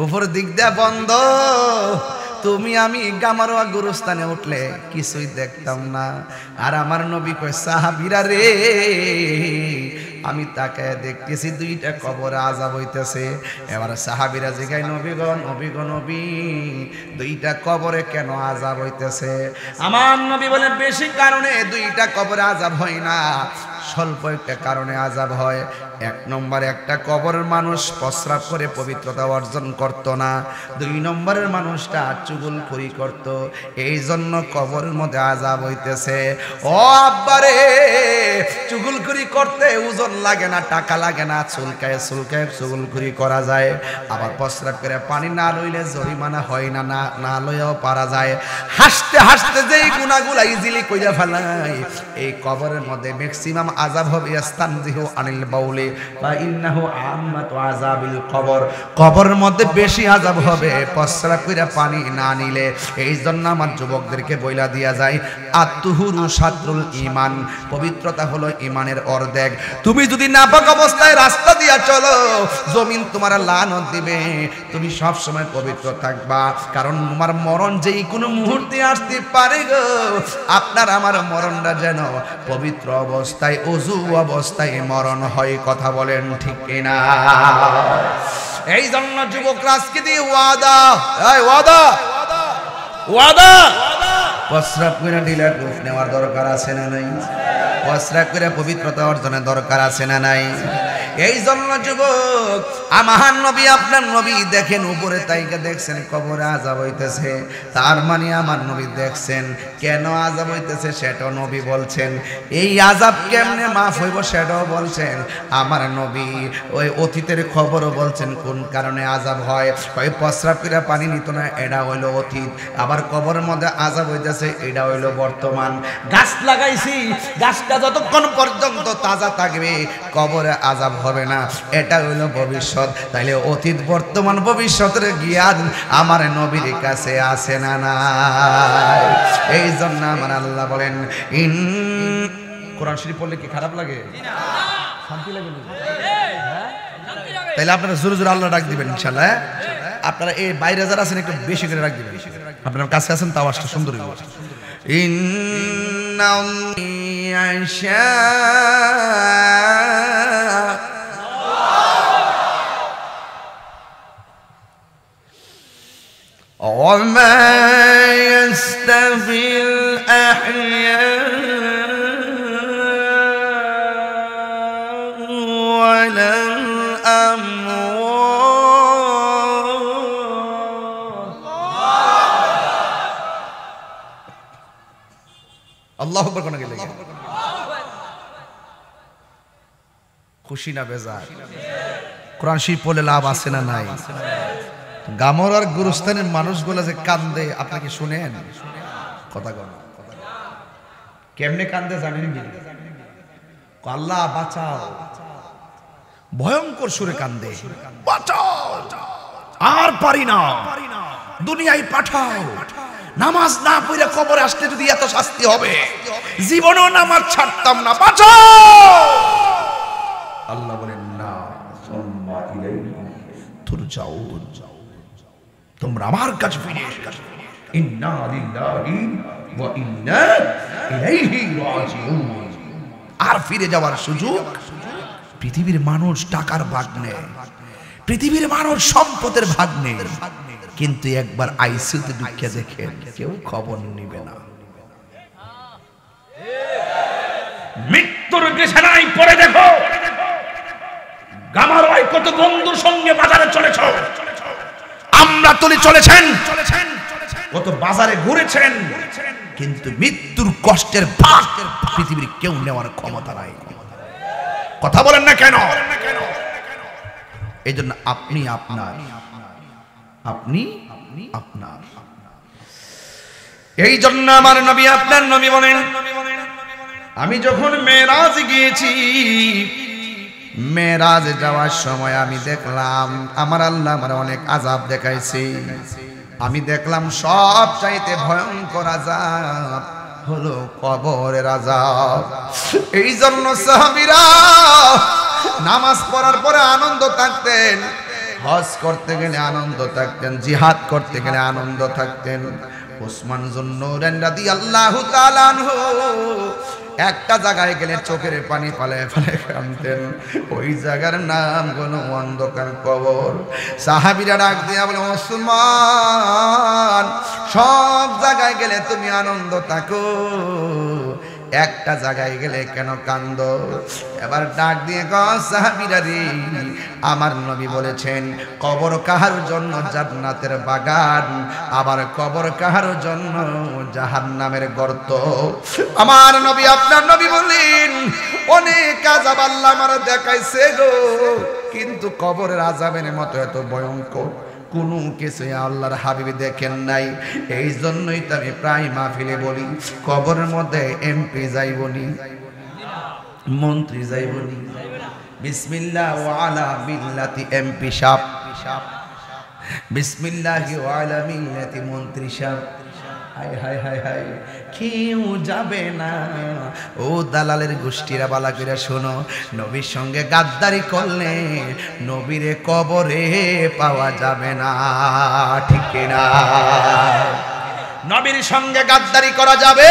উপর দিক দিয়ে বন্ধ। তুমি আমি গামারোয়া গুরুস্থানে উঠলে কিছুই দেখতাম না। আর আমার নবী কয়, সাহাবীরা রে আমি তাকায় দেখতেছি দুইটা কবরে আযাব হইতেছে। এবার সাহাবীরা জিগায় নবী গো, নবী গো, নবী দুইটা কবরে কেন আযাব হইতেছে? আমার নবী বলে, বেশি কারণে দুইটা কবরে আযাব হয় না, স্বল্প একটা কারণে আযাব হয়। এক নম্বরে একটা কবরের মানুষ প্রস্রাব করে পবিত্রতা অর্জন করত না। দুই নম্বরের মানুষটা চুগলখড়ি করত, এই জন্য কবরের মধ্যে আযাব হইতেছে। ও আব্বারে, চুগলখড়ি করতে ওজন লাগে না, টাকা লাগে না, চুলকায় চুলকায় চুগলখড়ি করা যায়। আবার প্রস্রাব করে পানি না লইলে জরিমানা হয় না, না লইয়াও পারা যায়। হাসতে হাসতে যেই গুনাহগুলা ইজিলি কইরা ফেলাই, এই কবরের মধ্যে ম্যাক্সিমাম আযাব হবে। ইস্তানজিহু আনিল বাউলি বা ইন্নাহু আম্মাতু আযাবিল কবর। কবরের মধ্যে বেশি আযাব হবে প্রস্রাব কইরা পানি না নিলে। এই জন্য আমার যুবকদেরকে বইলা দিয়া যায়, আত-তুহুরু শাতরুল ঈমান, পবিত্রতা হলো ঈমানের অর্ধেক। তুমি যদি নাপাক অবস্থায় রাস্তা দিয়া চলো, জমিন তোমার লানত দিবে। তুমি সব সময় পবিত্র থাকবা, কারণ তোমার মরণ যেই কোনো মুহূর্তে আসতে পারে গো। আপনার আমার মরণটা যেন পবিত্র অবস্থায়, ওযু অবস্থায় মরণ হয়। কথা বলেন ঠিক কিনা? এই জন্য যুবকরা আজকে দিয়ে ওয়াদা, এই ওয়াদা ওয়াদা প্রস্রাব করে ডিলার প্রুফ নেওয়ার দরকার আছে না নাই? প্রস্রাব করে পবিত্রতা অর্জনের দরকার আছে না নাই? এই জন্য যুবক, আমার নবী আপনার নবী দেখেন উপরে তাইকে দেখছেন কবরে আযাব হইতেছে, তার মানে আমার নবী দেখছেন কেন আযাব হইতেছে সেটাও নবী বলছেন। এই আযাব কেমনে মাফ হইব সেটাও বলছেন আমার নবী। ওই অতীতের খবরও বলছেন কোন কারণে আযাব হয়। ওই প্রস্রাব করে পানি নিত না, এটা হইল অতীত। আবার কবরের মধ্যে আযাব হইতেছে, এটা হইল বর্তমান। গাছ লাগাইছি, গাছটা যতক্ষণ পর্যন্ত তাজা থাকবে কবরে আযাব হবে না, এটা হইল ভবিষ্যৎ। তাইলে অতীত, বর্তমান, ভবিষ্যতের জ্ঞান আমার নবীর কাছে আছে না নাই? এই জন্য আমার আল্লাহ বলেন, কোরআন শরীফ পড়লে কি খারাপ লাগে? শান্তি লাগে? তাইলে আপনারা জোরে জোরে আল্লাহ ডাক দিবেন ইনশাআল্লাহ। আপনারা এই বাইরে যারা আছেন একটু বেশি করে ডাক দিবেন। আপনারা কাছে আছেন তাও আওয়াজটা সুন্দর হইব। وما يستوي الأحياء ولا الأموات। আল্লাহু আকবার কোন গেলে খুশি না বেজার? কোরআন শরীফ পড়লে লাভ আছে না নাই? গামরার গুরুস্থানের মানুষগুলা যে কান্দে, আপনাকে শুনেন কথা বল, কেমনে কান্দে জানেন কি? আল্লাহ বাঁচাও, ভয়ঙ্কর সুরে কান্দে, বাঁচাও, আর পারি না, দুনিয়ায় পাঠাও। নামাজ না পড়ে কবরে আসতে যদি এত শাস্তি হবে, জীবনেও নামাজ ছাড়তাম না, বাঁচাও। আল্লাহ বলেন না, তুরজাউন, তোমরা আমার কাছে ফিরে এসো। ইন্না লিল্লাহি ওয়া ইন্না ইলাইহি রাজিউন। আর ফিরে যাওয়ার সুযোগ পৃথিবীর মানুষ টাকার ভাগ নেয়, পৃথিবীর মানুষ সম্পদের ভাগ নেয়, কিন্তু একবার আইসিইউতে ঢুকে দেখেন কেউ খবর নিবে না। মৃত্যুর বিছানায় পড়ে দেখো গামারয় কত বন্ধুর সঙ্গে বাজারে চলেছ, আমরা তুলি চলেছেন, কত বাজারে ঘুরেছেন, কিন্তু মৃত্যুর কষ্টের ভাগ পৃথিবীর কেউ নেওয়ার ক্ষমতা নাই। কথা বলেন না কেন? এই জন্য আপনি আপনার, আপনি আপনার। এই জন্য আমার নবী আপনার নবী বলেন, আমি যখন মেরাজ গিয়েছি, মেরাজে যাওয়ার সময় আমি দেখলাম আমার আল্লাহ আমার অনেক আযাব দেখাইছে। আমি দেখলাম সব চাইতে ভয়ঙ্কর আযাব হলো কবরের আযাব। এই জন্য সাহাবীরা নামাজ পড়ার পরে আনন্দ থাকতেন, হজ করতে গেলে আনন্দ থাকতেন, জিহাদ করতে গেলে আনন্দ থাকতেন। উসমান যুন্নুরাইন রাদিয়াল্লাহু তাআলা আনহু একটা জায়গায় গেলে চোখের পানি ফেলে ফেলে কাঁদতেন। ওই জায়গার নাম হলো অন্ধকার কবর। সাহাবীরা ডাক দিয়া বলে, ওসমান সব জায়গায় গেলে তুমি আনন্দ থাকো, একটা জায়গায় গেলে কেন কান্দো? এবার ডাক দিয়ে কও, সাহাবীরা রে, আমার নবী বলেছেন কবর কাহার জন্য জান্নাতের বাগান, আবার কবর কাহার জন্য জাহান্নামের গর্ত। আমার নবী আপনার নবী বলেন, অনেক আযাব আল্লাহ আমার দেখাইছে গো, কিন্তু কবরের আযাবের মতো এত ভয়ঙ্কর কোন কিছু আল্লাহর হাবিব দেখেন নাই। এই জন্যই তো আমি প্রায় মাহফিলে বলি, কবরের মধ্যে এমপি যাইবনি, মন্ত্রী যাইবনি, বিসমিল্লাহ ওয়া আলা মিল্লাতি এমপি সাহেব, বিসমিল্লাহ ওয়া আলা মিল্লাতি মন্ত্রী সাহেব। হায় হায় হায় হায়, কেউ যাবে না। ও দালালের গোষ্ঠীরা বালা করে শোনো, নবীর সঙ্গে গাদ্দারি করলে নবীরে কবরে পাওয়া যাবে না, ঠিক না? নবীর সঙ্গে গাদ্দারি করা যাবে?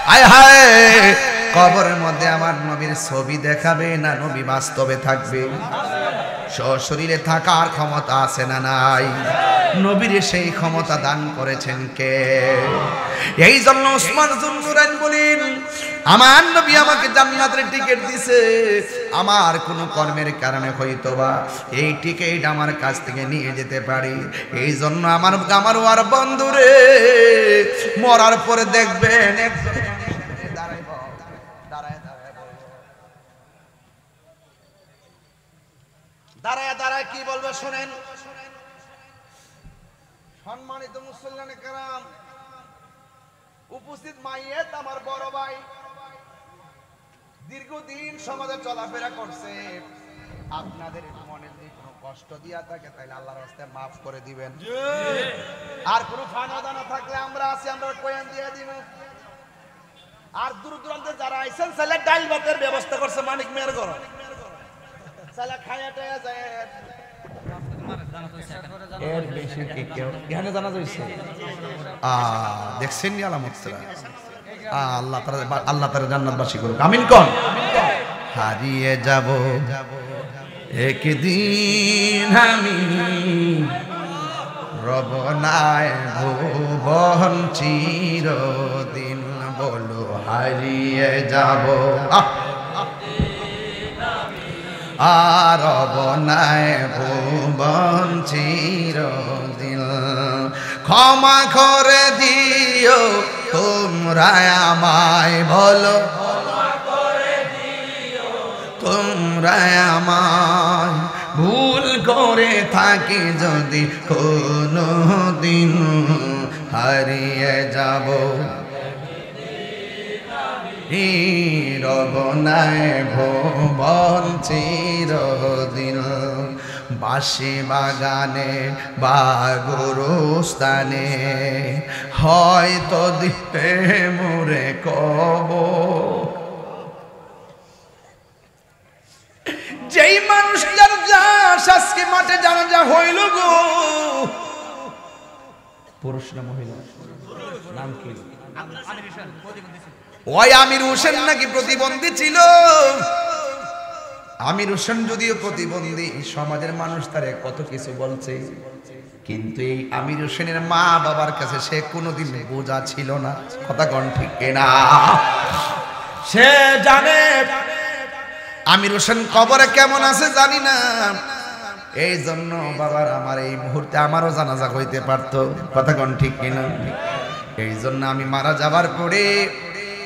হায় হায়, কবরের মধ্যে আমার নবীর ছবি দেখাবে না নবী বাস্তবে থাকবে? সশরীরে থাকার ক্ষমতা আছে না নাই? নবীর সেই ক্ষমতা দান করেছেন কে? এই জন্য উসমান যুন্নুরাইন বলেন, আমার নবী আমাকে জান্নাতের টিকিট দিছে, আমার কোনো কর্মের কারণে হয়তোবা এই টিকিট আমার কাছ থেকে নিয়ে যেতে পারি। এই জন্য আমার ওয়ার বন্ধুরে মরার পরে দেখবেন দাঁড়ায় দাঁড়ায় কি বলবে শোনেন। সম্মানিত মুসল্লিয়ানে কেরাম, উপস্থিত মাইয়েত আমার বড় ভাই, দীর্ঘদিন সমাজে চলাফেরা করছে। আপনাদের মনে যদি কোনো কষ্ট দিয়া থাকে তাহলে আল্লাহর রাস্তায় মাফ করে দিবেন। আর কোনো ফানা দানা থাকলে আমরা আছি, আমরা কয়েন দিয়ে দিব। আর দূর দূরান্তে যারা আইছেন তাহলে ডাল ভাতের ব্যবস্থা করছে মানিক মেয়ের ঘর, তাহলে খায়া টায়া যায়। এর বেশি কি কেউ এখানে জানা যাচ্ছে? দেখছেন নি আলামতরা? আল্লাহ তাআলা জান্নাতবাসী করুক, আমিন কোন। হারিয়ে যাব একদিন আমি, রব নাই ভুবন চিরদিন, বলো হারিয়ে যাব আর বনায় ভুবন চিরদিন। ক্ষমা করে দিও তোমরা আমায়, বলো তোমরা আমায়, ভুল করে থাকি যদি কোনো দিন, হারিয়ে যাব রবনায় ভুবন চিরদিন। বাঁশি বাগানে বা গুরুস্থানে হয়তো দিতে মোরে কবর, যেই মানুষটার যাস আজকে মাঠে জানাজা হইল গো, পুরুষ না মহিলা? নাম কি? ওই আমির হোসেন নাকি প্রতিবন্ধী ছিল। আমির হোসেন যদিও প্রতিবন্ধী, সমাজের মানুষ তারে কত কিছু বলছে, কিন্তু এই আমির হোসেনের মা বাবার কাছে সে কোনোদিন বোঝা ছিল না। কথা কোন ঠিক না? সে জানে আমির হোসেন কবরে কেমন আছে জানি না, এই জন্য বাবার আমার এই মুহূর্তে আমারও জানাজা হইতে পারতো। কথা কোন ঠিক কিনা? এই জন্য আমি মারা যাবার পরে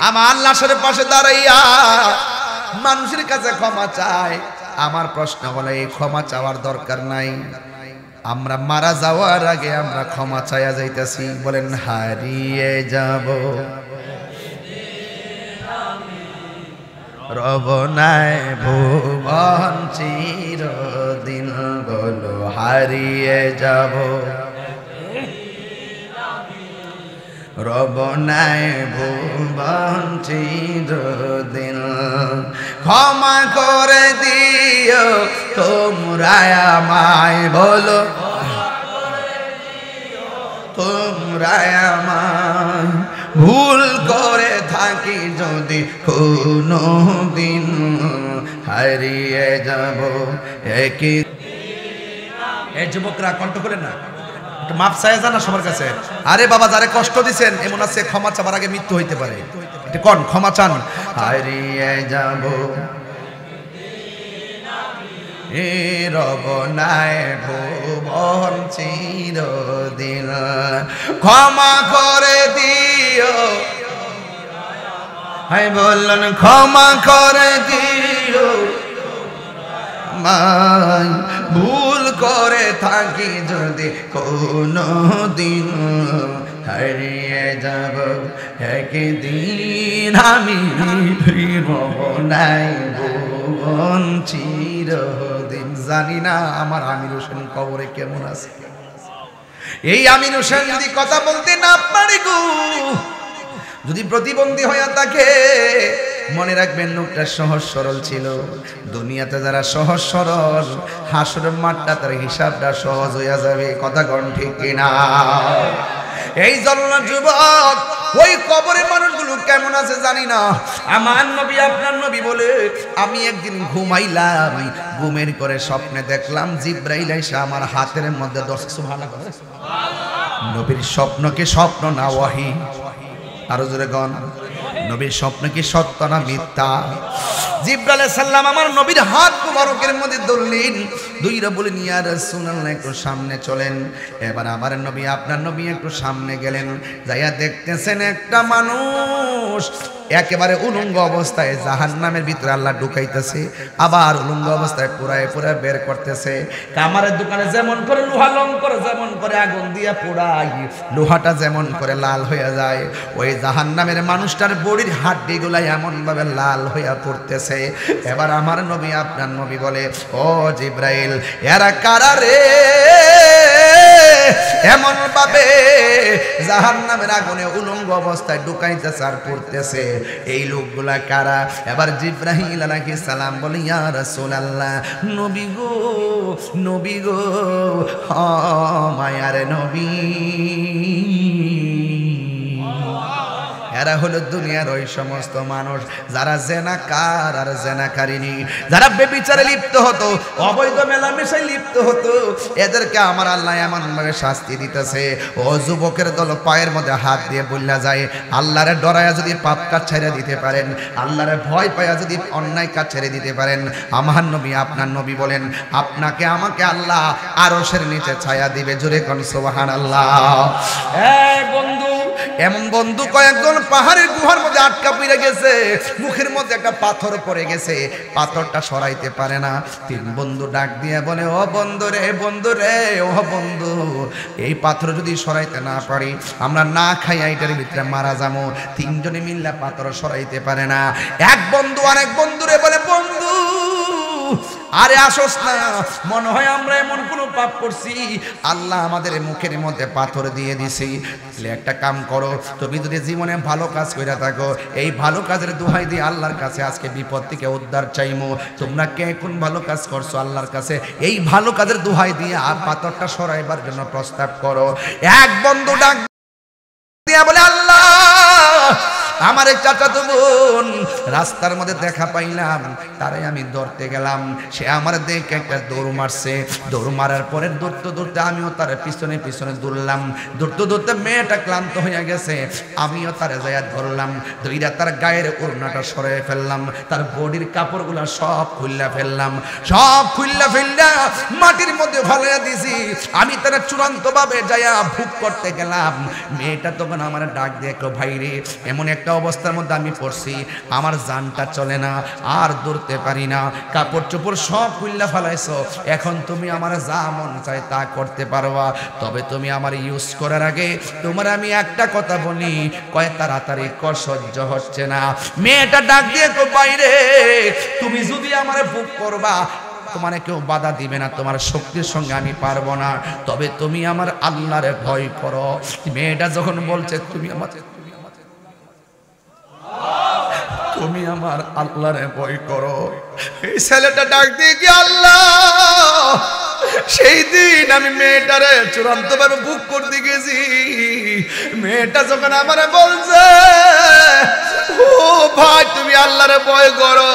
আমার লাশের পাশে দাঁড়াইয়া মানুষের কাছে ক্ষমা চায়। আমার প্রশ্ন হলো এই ক্ষমা চাওয়ার দরকার নাই, আমরা মারা যাওয়ার আগে আমরা ক্ষমা চাইয়া যাইতেছি। বলেন হারিয়ে যাব রব নাই ভুবন চিরদিন, বলো হারিয়ে যাব রব নাই ভুবন চিরদিন। ক্ষমা করে দিও তোমরা আমায়, বলো তোমরা আমায়, ভুল করে থাকি যদি কোনো দিন, হারিয়ে যাব একই। এই যুবকরা কণ্ঠ করেন না, একটু মাপ চাই জানা সবার কাছে। আরে বাবা, যারে কষ্ট দিছেন এমন আছে ক্ষমা চাবার আগে মৃত্যু হইতে পারে, এটা কোন ক্ষমা চান। হারিয়ে যাব এ রব নাই ভুবন চিরদিন, ক্ষমা করে দিও। হাই বললেন ক্ষমা করে দিও মাই, ভুল করে থাকি যদি কোনো দিন, হারিয়ে যাব একদিন আমি, রব নাই ভুবন চিরদিন। জানি না আমার আমির হোসেন কবরে কেমন আছে। এই আমির হোসেন যদি কথা বলতে না পারে গো, যদি প্রতিবন্ধী হয়ে থাকে, মনে রাখবেন লোকটা সহজ সরল ছিল। দুনিয়াতে যারা সহজ সরল, হাসরের মাঠটা তার হিসাবটা সহজ হইয়া যাবে। কথা কোন ঠিক কিনা? এই জন্য যুবক, ওই কবরের মানুষগুলো কেমন আছে জানি না। আমার নবী আপনার নবী বলে, আমি একদিন ঘুমাইলাম, ঘুমের করে স্বপ্নে দেখলাম জিব্রাইল এসে আমার হাতের মধ্যে দশ। সুবহানাল্লাহ। নবীর স্বপ্ন কি স্বপ্ন না ওয়াহি? আরো জোরে গণ, নবীর স্বপ্ন কি সত্য না মিথ্যা? জিবরাইল আলাইহিস সালাম আমার নবীর হাত মুবারকের মধ্যে ধরলেন, দুইরা বলেন ইয়া রাসূলুল্লাহ একটু সামনে চলেন। এবার আমার নবী আপনার নবী একটু সামনে গেলেন, যাইয়া দেখতেছেন একটা মানুষ একেবারে উলঙ্গ অবস্থায় জাহান্নামের ভিতরে আল্লাহ ঢুকাইতেছে, আবার উলঙ্গ অবস্থায় পুরায় পুরায় বের করতেছে। কামারের দোকানে যেমন করে লোহা লং করে, যেমন করে আগুন দিয়া পোড়াই, লোহাটা যেমন করে লাল হয়ে যায়, ওই জাহান্নামের মানুষটার বডির হাড্ডিগুলা এমন ভাবে লাল হইয়া পড়তেছে। এবার আমার নবী আপনার নবী বলে, ও জিব্রাইল, এরা কারা রে এমন ভাবে জাহান্নামের আগুনে উলঙ্গ অবস্থায় ঢুকাইতেছে আর পড়তেছে, এই লোকগুলা কারা? এবার জিব্রাইল আলাইহিস সালাম বলে, ইয়া রাসূলুল্লাহ, নবী গো, নবী গো, মায়ার নবী, এরা হলো দুনিয়ার ওই সমস্ত মানুষ যারা জেনাকার আর জেনাকারিনী, যারা বেবিচারে লিপ্ত হতো, অবৈধ মেলামেশায় লিপ্ত হতো, এদেরকে আমার আল্লাহ এমন ভাবে শাস্তি দিতেছে। ও যুবকের দল, পায়ের মধ্যে হাত দিয়ে বললা যায়, আল্লাহরে ডরায়া যদি পাপ কাজ ছেড়ে দিতে পারেন, আল্লাহরে ভয় পায়া যদি অন্যায় কাজ ছেড়ে দিতে পারেন, আমার নবী আপনার নবী বলেন, আপনাকে আমাকে আল্লাহ আরশের নিচে ছায়া দিবে। জোরে কোন সুবহানাল্লাহ। বন্ধু, এমন বন্ধু কয়েকজন পাহাড়ের গুহার মধ্যে আটকা পড়ে গেছে, মুখের মধ্যে একটা পাথর পড়ে গেছে, পাথরটা সরাইতে পারে না। তিন বন্ধু ডাক দিয়ে বলে, ও বন্ধু রে, বন্ধু রে, ও বন্ধু, এই পাথর যদি সরাইতে না পারি আমরা না খাইয়া এটার ভিতরে মারা যাবো। তিনজনে মিললে পাথর সরাইতে পারে না। এক বন্ধু আরেক বন্ধুরে বলে, বন্ধু আরে আসোস না, মনে হয় আমরা এমন কোন পাপ করছি, আল্লাহ আমাদের মুখের মধ্যে পাথর দিয়ে দিছি। একটা কাম করো, তুমি যদি জীবনে ভালো কাজ করে থাকো, এই ভালো কাজের দোহাই দিয়ে আল্লাহর কাছে আজকে বিপদ থেকে উদ্ধার চাইমো। তোমরা কে কোন ভালো কাজ করছো আল্লাহর কাছে, এই ভালো কাজের দোহাই দিয়ে আর পাথরটা সরাইবার জন্য প্রস্তাব করো। এক বন্ধু ডাক দিয়া বলে, আল্লাহ, আমার এক চাচাতো বোন রাস্তার মধ্যে দেখা পাইলাম, তারাই আমি ধরতে গেলাম, সে আমার দেখে একটা দৌড় মারছে, দৌড় মারার পরে দৌড়তে দৌড়তে আমিও তার পিছনে পিছনে দৌড়লাম, দৌড়তে দৌড়তে মেয়েটা ক্লান্ত হয়ে গেছে, আমিও তারে যাইয়া ধরলাম, ধইরা তার গায়ের ওড়নাটা সরিয়ে ফেললাম, তার বডির কাপড়গুলা সব খুললা ফেললাম, সব খুললা ফেললা মাটির মধ্যে ফালাইয়া দিছি। আমি তারা চূড়ান্ত ভাবে যাইয়া ভোগ করতে গেলাম। মেয়েটা তখন আমার ডাক দিয়ে কো ভাই রে, এমন একটা অবস্থার মধ্যে আমি পড়ছি, আমার জানটা চলে না, আর দৌড়তে পারি না, কাপড় চোপড় সব খুললা ফালাইছো, এখন তুমি আমার যা মন চায় তা করতে পারবা, তবে তুমি আমার ইউজ করার আগে তোমার আমি একটা কথা বলি, কয় তাড়াতাড়ি কর, সহ্য হচ্ছে না। মেয়েটা ডাক দিয়ে কো বাইরে, তুমি যদি আমার ভোগ করবা তোমার কেউ বাধা দিবে না, তোমার শক্তির সঙ্গে আমি পারবো না, তবে তুমি আমার আল্লাহর ভয় করো। মেয়েটা যখন বলছে তুমি আমার আল্লাহর ভয় করো, এই ছেলেটা ডাক দিয়ে কি আল্লাহ, সেই দিন আমি মেয়েটারে চূড়ান্ত ভাবে বুক করতে গেছি। মেয়েটা যখন আমারে বলছে ও ভাই তুমি আল্লাহরে ভয় করো,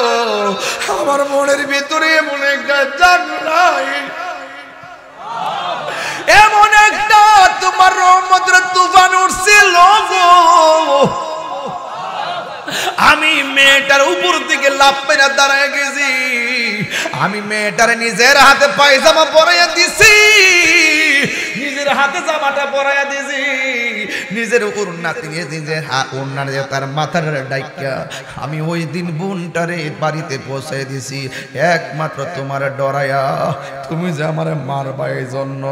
আমার মনের ভিতরে এমন একটা জাগলাই, এমন একটা তোমার রহমতের তুফান উঠছিল গো। আমি মেয়েটার উপর দিকে লাফ মেরে দাঁড়ায় গেছি, আমি মেয়েটার নিজের হাতে পায়জামা পরাইয়া দিছি, নিজের হাতে জামাটা পরাইয়া দিছি, নিজের ওড়নাতে নিয়ে নিজের ওড়না দিয়ে তার মাথার ডাইকা আমি ওই দিন বোনটারে বাড়িতে পৌঁছে দিছি, একমাত্র তোমার ডরায়া, তুমি যে আমার মারবা এই জন্য।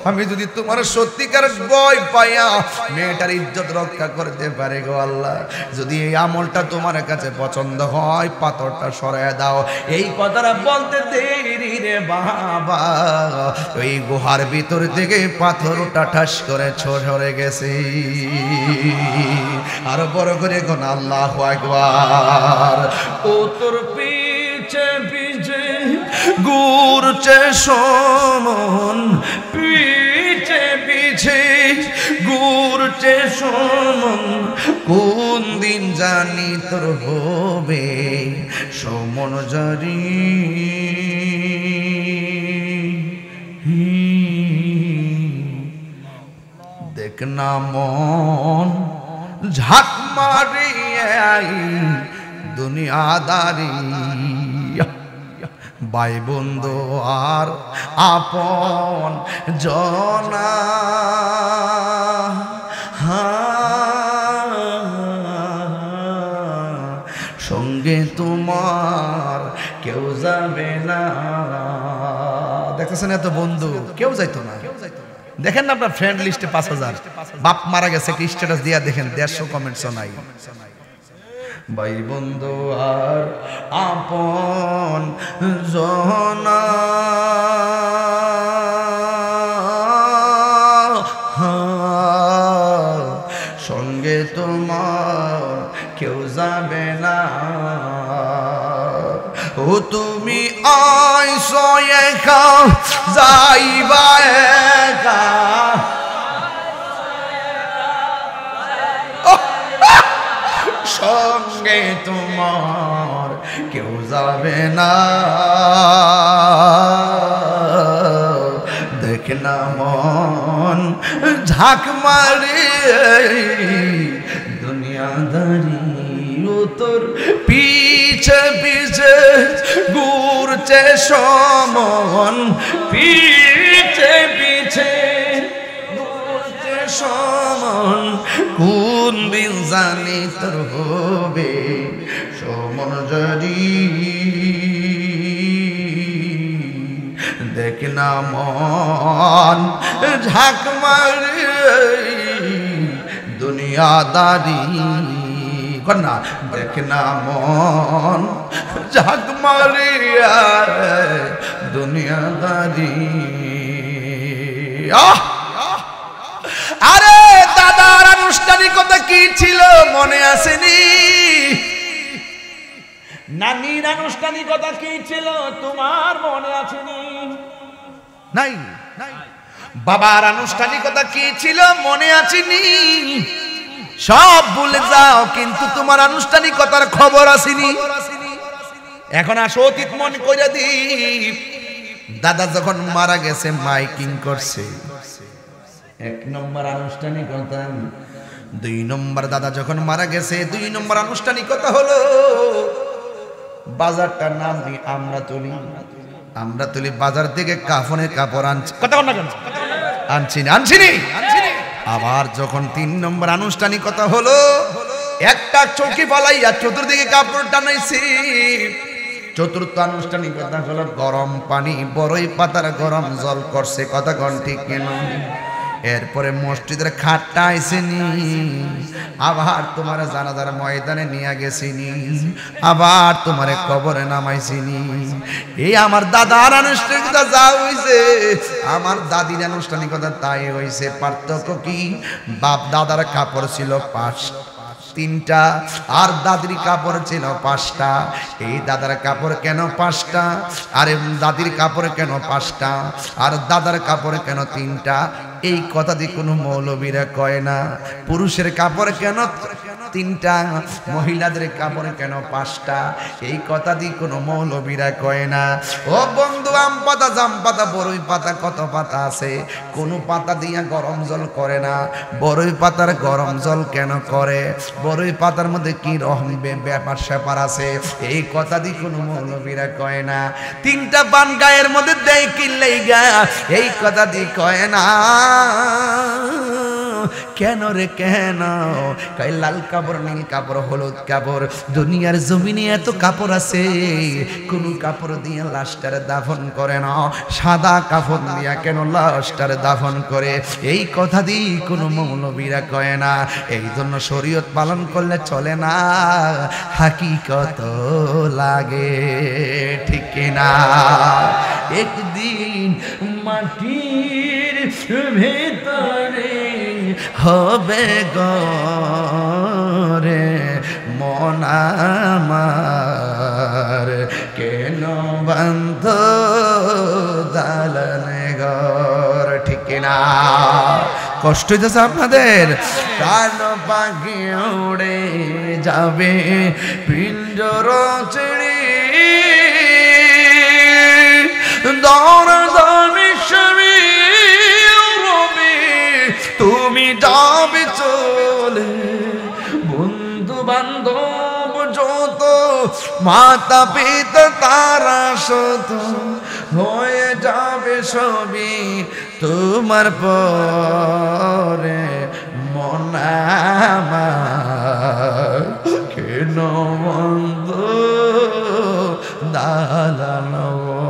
আমি যদি তোমার সত্যিকার ভয় পাইয়া মেয়েটার ইজ্জত রক্ষা করতে পারে গো আল্লাহ, যদি এই আমলটা তোমার কাছে পছন্দ হয় পাথরটা সরায় দাও। এই কথাটা বলতে দেরি রে বাবা, ওই গুহার ভিতর থেকে পাথরটা ঠাস করে সরে গেছে। আরো বড় করে কোন আল্লাহু আকবার। ও তোর পিছে পিছে ঘুরছে সমন, পিছে পিছে ঘুরছে সমন, কোন দিন জানি তোর হবে সমন জারি। দেখ না মন ঝাঁক মারিয়াই দুনিয়াদারি, ভাই বন্ধু আর আপন জনা, সঙ্গে তোমার কেউ যাবে না। দেখতেছেন এত বন্ধু কেউ যাইতো না, দেখেন না আপনার ফ্রেন্ড লিস্টে 5000, বাপ মারা গেছে কি স্ট্যাটাস দিয়া দেখেন 150 কমেন্টস নাই। ভাই বন্ধু আর আপন জনা, সঙ্গে তোমার কেউ যাবে না। ও তুমি আইসো একা যাইবা একা, সঙ্গে তোমার কেউ যাবে না। দেখ না মন ঝাঁক মারে দুনিয়াদারি, ও তোর পিছে পিছে ঘুরছে সমন, পিছে পিছে ঘুরছে সমন, কোন দিন জানি তোর হবে সমন জারি। দেখ না মন ঝাঁক মারে দুনিয়াদারি, কন্যা দেখ না মন ঝাঁক মারিয়া দুনিয়াদারি। আরে দাদার আনুষ্ঠানিকতা কি ছিল মনে আসেনি? নানির আনুষ্ঠানিকতা কি ছিল তোমার মনে আসেনি? নাই। বাবার আনুষ্ঠানিকতা কি ছিল মনে আসেনি? সব ভুলে যাও, কিন্তু তোমার আনুষ্ঠানিকতার খবর আসেনি। এখন আসো অতীত মনে করে দি। দাদা যখন মারা গেছে মাইকিং করছে, 1 নম্বর আনুষ্ঠানিকতা। 2 নম্বর দাদা যখন মারা গেছে 2 নম্বর আনুষ্ঠানিকতা হলো বাজারটার নাম আমরা তুলি। আমরা তুলি বাজার থেকে কাফনের কাপড় আনছি, কথা বল না কেন, আনছিনি। আবার যখন 3 নম্বর আনুষ্ঠানিকতা হলো, একটা চৌকি ফালাইয়া চতুর্দিকে কাপড় টানাইছি। চতুর্থ আনুষ্ঠানিকতা হলো গরম পানি, বড়ই পাতার গরম জল করছে, কথা কন ঠিক কেন। এরপরে মসজিদের খাটটা আইসেনি, আবার তোমার জানাজার ময়দানে নিয়ে গেছিনি, আবার তোমার কবরে নামাইছিনি। এই আমার দাদার আনুষ্ঠানিকতা যা হইছে, আমার দাদির আনুষ্ঠানিকতা তাই হইছে। পার্থক্য কি? বাপ দাদার কাপড় ছিল 3টা, আর দাদির কাপড় ছিল 5টা। এই দাদার কাপড় কেন 5টা, আর দাদির কাপড় কেন 5টা, আর দাদার কাপড় কেন 3টা? এই কথা দিয়ে কোনো মৌলবীরা কয় না। পুরুষের কাপড় কেন 3টা, মহিলাদের কাপড় কেন 5টা? এই কথা দিয়ে কোনো মৌলবীরা কয় না। ও বন্ধু, আম পাতা, জাম পাতা, বড়ই পাতা, কত পাতা আছে, কোনো পাতা দিয়া গরম জল করে না। বড়ই পাতার গরম জল কেন করে? বড়ই পাতার মধ্যে কি রকম ব্যাপার স্যাপার আছে, এই কথা দিয়ে কোনো মৌলবীরা কয় না। 3টা পান গায়ের মধ্যে দেয় কিনলেই গা, এই কথা দিয়ে কয় না। কেন রে কেন? কয় লাল কাপড়, নীল কাপড়, হলুদ কাপড়। দুনিয়ার জমিনে এত কাপড় আছে, কোন কাপড় দিয়ে লাশটারে দাফন করে না, সাদা কাপড় দিয়া কেন লাশটারে দাফন করে? এই কথা দিয়ে কোনো মৌলবীরা কয় না। এই জন্য শরীয়ত পালন করলে চলে না, হাকিকত লাগে, ঠিক কিনা? একদিন মাটির ভেতরে হবে গরে মন আমার, কেন বন্ধ দালানে ঘর, ঠিক না? কষ্ট হইতেছে আপনাদের? কান পাখি উড়ে যাবে পিঞ্জর ছেড়ে, তুমি যাবে চলে, বন্ধু বান্ধব যত, মাতা পিতা তারা শত, হয়ে যাবে সবই তোমার পরে মন আমার, কেন বন্ধু দালানোর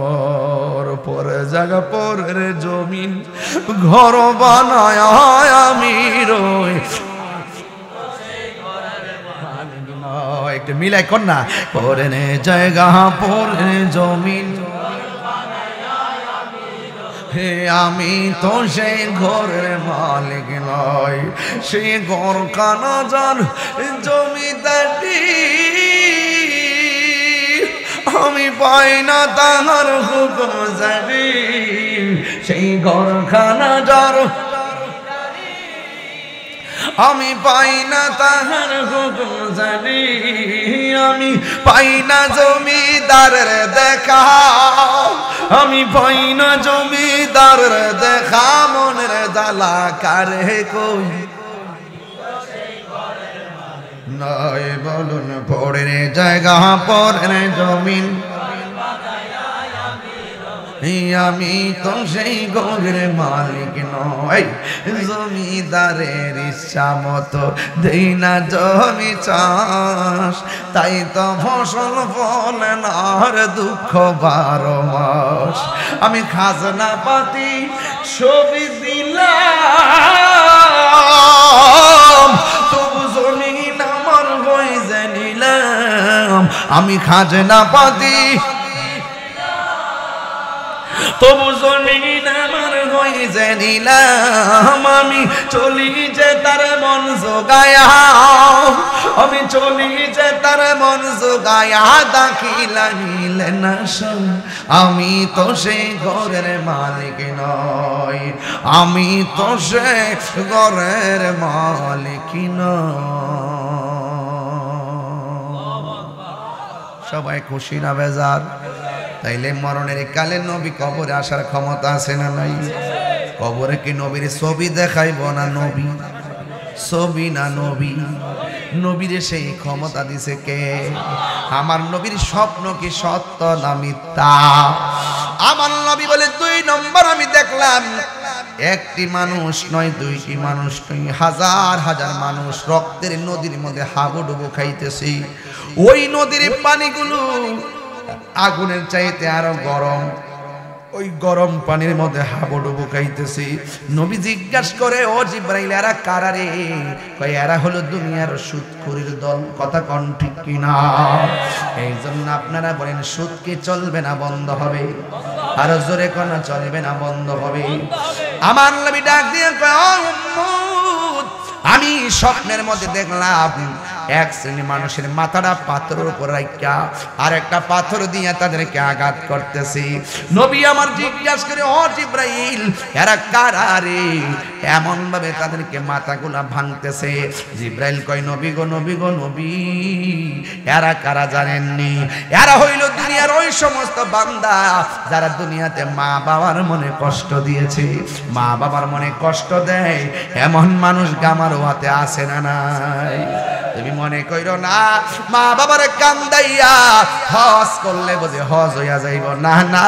পরে জায়গা পরে জমিন ঘর বানায় আমি রই। একটু মিলাই কর না, পরে জায়গা পরে জমিন, হে আমি তো সেই ঘরের মালিক নয়, সেই ঘর কানা যার জমিদারি, আমি পাই না তাহার হুকুম জারি, সেই ঘরখানা যার আমি পাই না তাহার হুকুম জানি, আমি পাই না জমিদারের দেখা, আমি পাই না জমিদারের দেখা, মনের জ্বালা কারে কই নয় বলুন, পড়ে জায়গা পরে জমিন, আমি তো সেই ঘরের মালিক নয়, জমিদারের ইচ্ছা মতো দেই না জমি চাষ, তাই তো ফসল ফলে না আর দুঃখ 12 মাস। আমি খাজনা পাতি ছবি দিলাম, তবু জমিন আমার হয়ে জানিলাম, আমি খাজনা পাতি তবু জমিন আমার হয়ে জানিলাম, আমি চলি যে তার মন জোগায়া, আমি চলি যে তার মন জোগায়া, দাখিলা নিলে না শোন, আমি তো সেই ঘরের মালিক নয়, আমি তো সে ঘরের মালিক নয়। সবাই খুশি না বেজার? তাইলে মরণের কালে নবী কবরে আসার ক্ষমতা আছে না নাই? কবরে কি নবীর ছবি দেখাইব না নবী? ছবি না নবী? নবীরে সেই ক্ষমতা দিছে কে? আমার নবীর স্বপ্ন কি সত্য না মিথ্যা? আমার নবী বলে 2 নম্বর আমি দেখলাম একটি মানুষ নয়, 2টি মানুষ নয়, হাজার হাজার মানুষ রক্তের নদীর মধ্যে হাবুডুবু খাইতেছে। ওই নদীর পানিগুলো আগুনের চাইতে আরো গরম। ওই গরম পানির মধ্যে হাবুডুবু খাইতেছে। নবী জিজ্ঞাসা করে, ও জিবরাইল, এরা কারা রে? কয়, এরা হলো দুনিয়ার সুদখোরের দল। কথা কোন ঠিক কিনা? এই জন্য আপনারা বলেন, সুদ কি চলবে না বন্ধ হবে? আরো জোরে কোন চলবে না বন্ধ হবে? আমার নবী ডাক দিয়ে কয়, ও উম্মত, আমি স্বপ্নের মধ্যে দেখলাম এক শ্রেণী মানুষের মাথাটা পাথরের উপর রাখা আর একটা পাথর দিয়ে তাদেরকে আঘাত করতেছে। নবী আমার জিজ্ঞাসা করে, ও জিবরাইল, এরা কারা রে? এমন ভাবে তাদেরকে মাথাগুলা ভাঙতেছে। জিবরাইল কয়, নবী গো, নবী গো, নবী, এরা কারা জানেননি? এরা হইল দুনিয়ার ওই সমস্ত বান্দা যারা দুনিয়াতে মা বাবার মনে কষ্ট দিয়েছে। মা বাবার মনে কষ্ট দেয় এমন মানুষ আমার হাতে আসে না নাই? তুমি মনে কইরো না মা বাবারে কান্দাইয়া হজ করলে বোঝে হজ হইয়া যাইব। না না,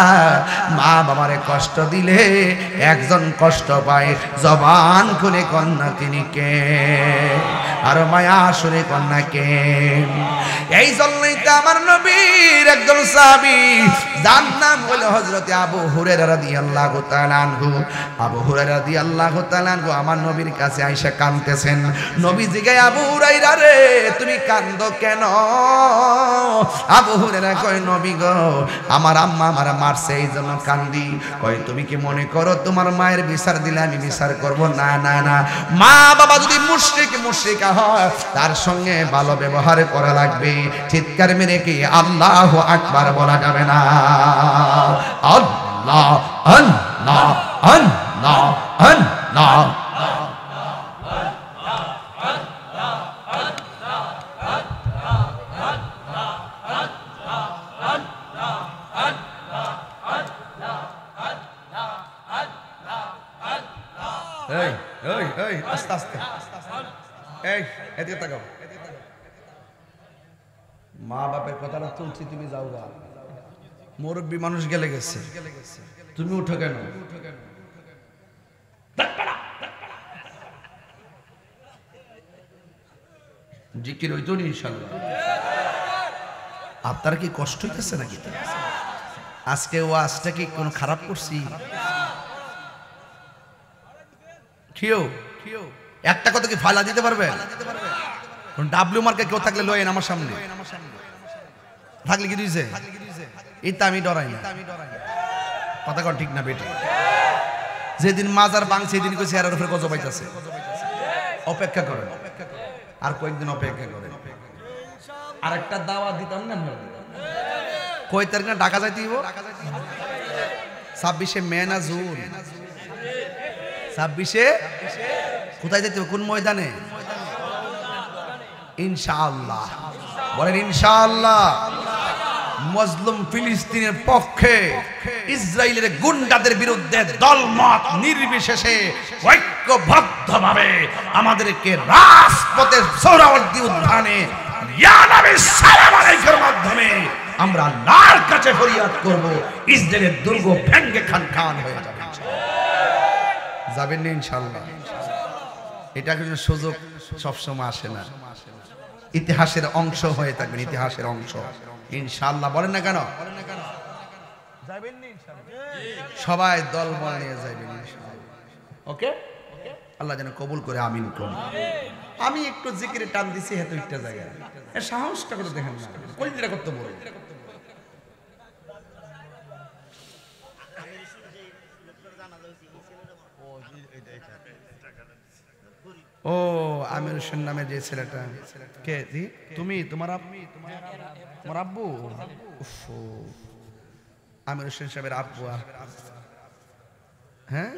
মা বাবারে কষ্ট দিলে একজন কষ্ট পায়। জবান খুলে কন্যা তিনি কে? আর মায়া সুরে কন্যা কে? এই জন্যই তো আমার নবীর একজন সাহাবী, যার নাম হলো হযরত আবু হুরায়রা রাদিয়াল্লাহু তাআলা আনহু। আবু হুরায়রা রাদিয়াল্লাহু তাআলা আনহু আমার নবীর কাছে আইসা কাঁদতেছেন। নবী জিগায়, আবু হুরায়রা রে, তুমি কান্দো কেন? আবু হুরায়রা কয়, নবী গো, আমার আম্মা আমার মারছে এই জন্য কান্দি। কয়, তুমি কি মনে করো তোমার মায়ের বিচার দিলে আমি বিচার করব? না না না, মা বাবা যদি মুশরিকা হয় তার সঙ্গে ভালো ব্যবহার করা লাগবে। চিৎকার মেরে কি আল্লাহু আকবার বলা যাবে না? আল্লাহ আল্লাহ আল্লাহ আল্লাহ। এই এই এই আস্তে আস্তে, এই এদিকে তাকাও। মা বাপের কথাটা তুলছি, তুমি যাও গা। মুরব্বী মানুষ গেলে গেছে, তুমি উঠো কেন? জিকির হইতো নি ইনশাআল্লাহ। আপনার কি কষ্ট হইতেছে নাকি? আজকে ওয়াজটা কি কোনো খারাপ করছি? কেউ একটা কথা কি ফালা দিতে পারবে? ডাব্লিউ মার্কে কেউ থাকলে লয়েন আমার সামনে থাকলে কি দিয়েছে? এটা আমি ডরাই না। কথা কন ঠিক না বেটা? যেদিন মাজার ভাঙছে সেদিন কইছে এর উপরে গজব পাইতাছে। অপেক্ষা করেন, আর কয়েকদিন অপেক্ষা করেন। আর একটা দাওয়াত দিতাম না, কয় তারিখ না ঢাকা যাইতে দিব? 26শে মে না জুন? 26শে কোথায় যেতে হবে? কোন ময়দানে? ইনশাআল্লাহ বলেন ইনশাআল্লাহ। মুসলিম ফিলিস্তিনের পক্ষে ইসরায়েলের গুন্ডাদের বিরুদ্ধে দলমত নির্বিশেষে ঐক্যবদ্ধভাবে আমাদেরকে রাজপথের সোহরাওয়ার্দী উদ্যানে ইয়া নবী সালাম আলাইকুর মাধ্যমে আমরা আল্লাহর কাছে ফরিয়াদ করব, ইসরায়েলের দুর্গ ভেঙে খান খান হয়ে যাবে। যাবেন না ইনশাআল্লাহ? এটা কিন্তু সুযোগ সবসময় আসে না। ইতিহাসের অংশ হয়ে থাকবেন, ইতিহাসের অংশ ইনশাআল্লাহ। বলেন না কেন? যাবেন না ইনশাআল্লাহ? সবাই দল বল নিয়ে যাবেন ইনশাআল্লাহ। ওকে, আল্লাহ যেন কবুল করে, আমিন করুন। আমি একটু জিকিরে টান দিছি হেতু একটা জায়গায়, এর সাহসটা করে দেখেন না, কলিজাটা করতে বলে। ও আমির হোসেন নামে যে ছেলেটা, কে তুমি? তোমার আব্বু? আমির হোসেন সাহেবের আব্বু? হ্যাঁ,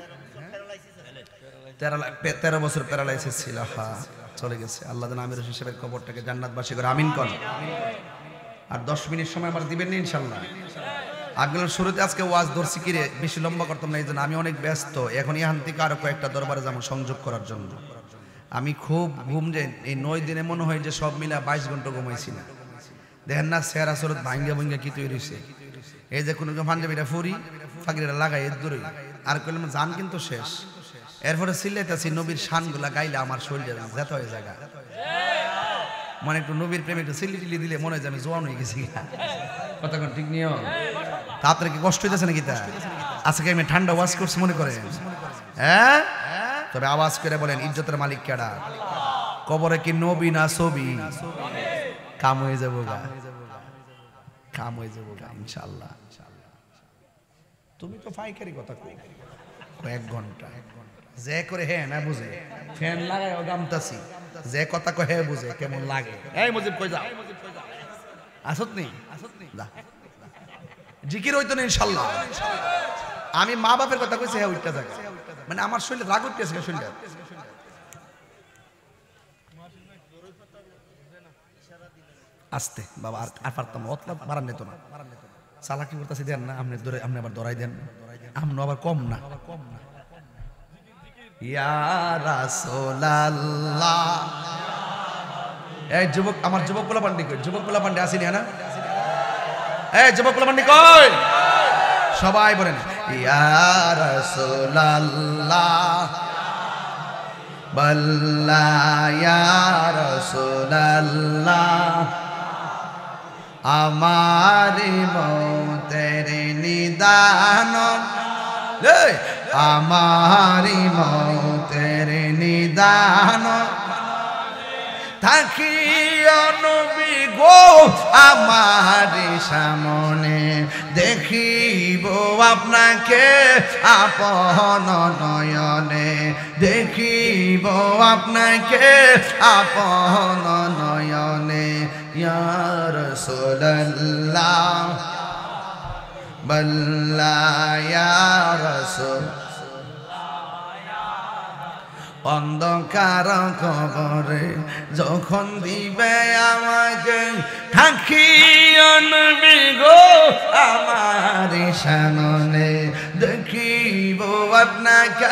13 বছর প্যারালাইসিস ছিল। হ্যাঁ, চলে গেছে। আল্লাহ যেন আমির হোসেন সাহেবের কবরটাকে জান্নাতবাসী করে, আমিন কর। আর 10 মিনিট সময় আমার দিবেন না ইনশাআল্লাহ? আপনার শুরুতে আজকে ওয়াজ ধরছি কিরে, বেশি লম্বা করতাম না, এই জন্য আমি অনেক ব্যস্ত। এখন এখান থেকে আরো কয়েকটা দরবারে যাবো সংযোগ করার জন্য। আমি খুব ঘুম যে এই 9 দিনে মনে হয় যে সব মিলা 22 ঘন্টা ঘুমাইছি না। দেখেন না চেহারা সুরত ভাঙ্গা ভাঙ্গা কি তৈরি হয়েছে। এই যে কোনো পাঞ্জাবিটা ফুরি ফাঁকিটা লাগাই এর দূরে আর কইলাম জান কিন্তু শেষ এরপরে সিলেতাছি নবীর শানগুলা গাইলে আমার শরীরে যেতে হয়ে জায়গা মনে একটু নবীর প্রেমে একটু সিলি টিলি দিলে মনে হয় যে আমি জোয়ান হয়ে গেছি কতক্ষণ ঠিক নিও তা আপনার কি কষ্ট হইতেছে নাকি তা আজকে আমি ঠান্ডা ওয়াশ করছি মনে করেন হ্যাঁ তবে আওয়াজ করে বলেন ইজ্জতের মালিক কেডা কবরে কি নবী না ছবি কাম হয়ে যাবো গা কাম হয়ে যাবো গা ইনশাআল্লাহ তুমি তো ফাইকারি কথা কই কয়েক ঘন্টা যে করে হ্যাঁ না বুঝে ফ্যান লাগায় গামতাছি যে কথা কয় হ্যাঁ বুঝে কেমন লাগে এই মুজিব কই যাও আসত নেই যা জিকির হইতো না ইনশাআল্লাহ আমি মা বাপের কথা কইছি হ্যাঁ উঠতে যাক মানে আমার শরীরে রাগ উঠতেছে শরীরে আস্তে বাবা আর পারতাম অতলা বাড়ান নিত না চালাকি করতেছি দেন না আপনি ধরে আপনি আবার ধরাই দেন আমনো আবার কম না ইয়া রাসূলুল্লাহ এই যুবক আমার যুবক পোলা পান্ডি কই যুবক পোলা পান্ডি আসেনি না এই যুবক পোলা পান্ডি কই সবাই বলেন ইয়া রাসূলুল্লাহ বল্লা ইয়া রাসূলুল্লাহ আমারি মৌতের নিদান আমারি মৌতের নিদান থাকিও নবী গো আমার সামনে দেখিব আপনাকে আপন নয়নে দেখিব আপনাকে আপন নয়নে ইয়া রাসূলুল্লাহ বল্লা ইয়া রাসূল অন্ধকার কবরে যখন দিবে আমাকে থাকিও নবী গো আমার সামনে দেখিব আপনাকে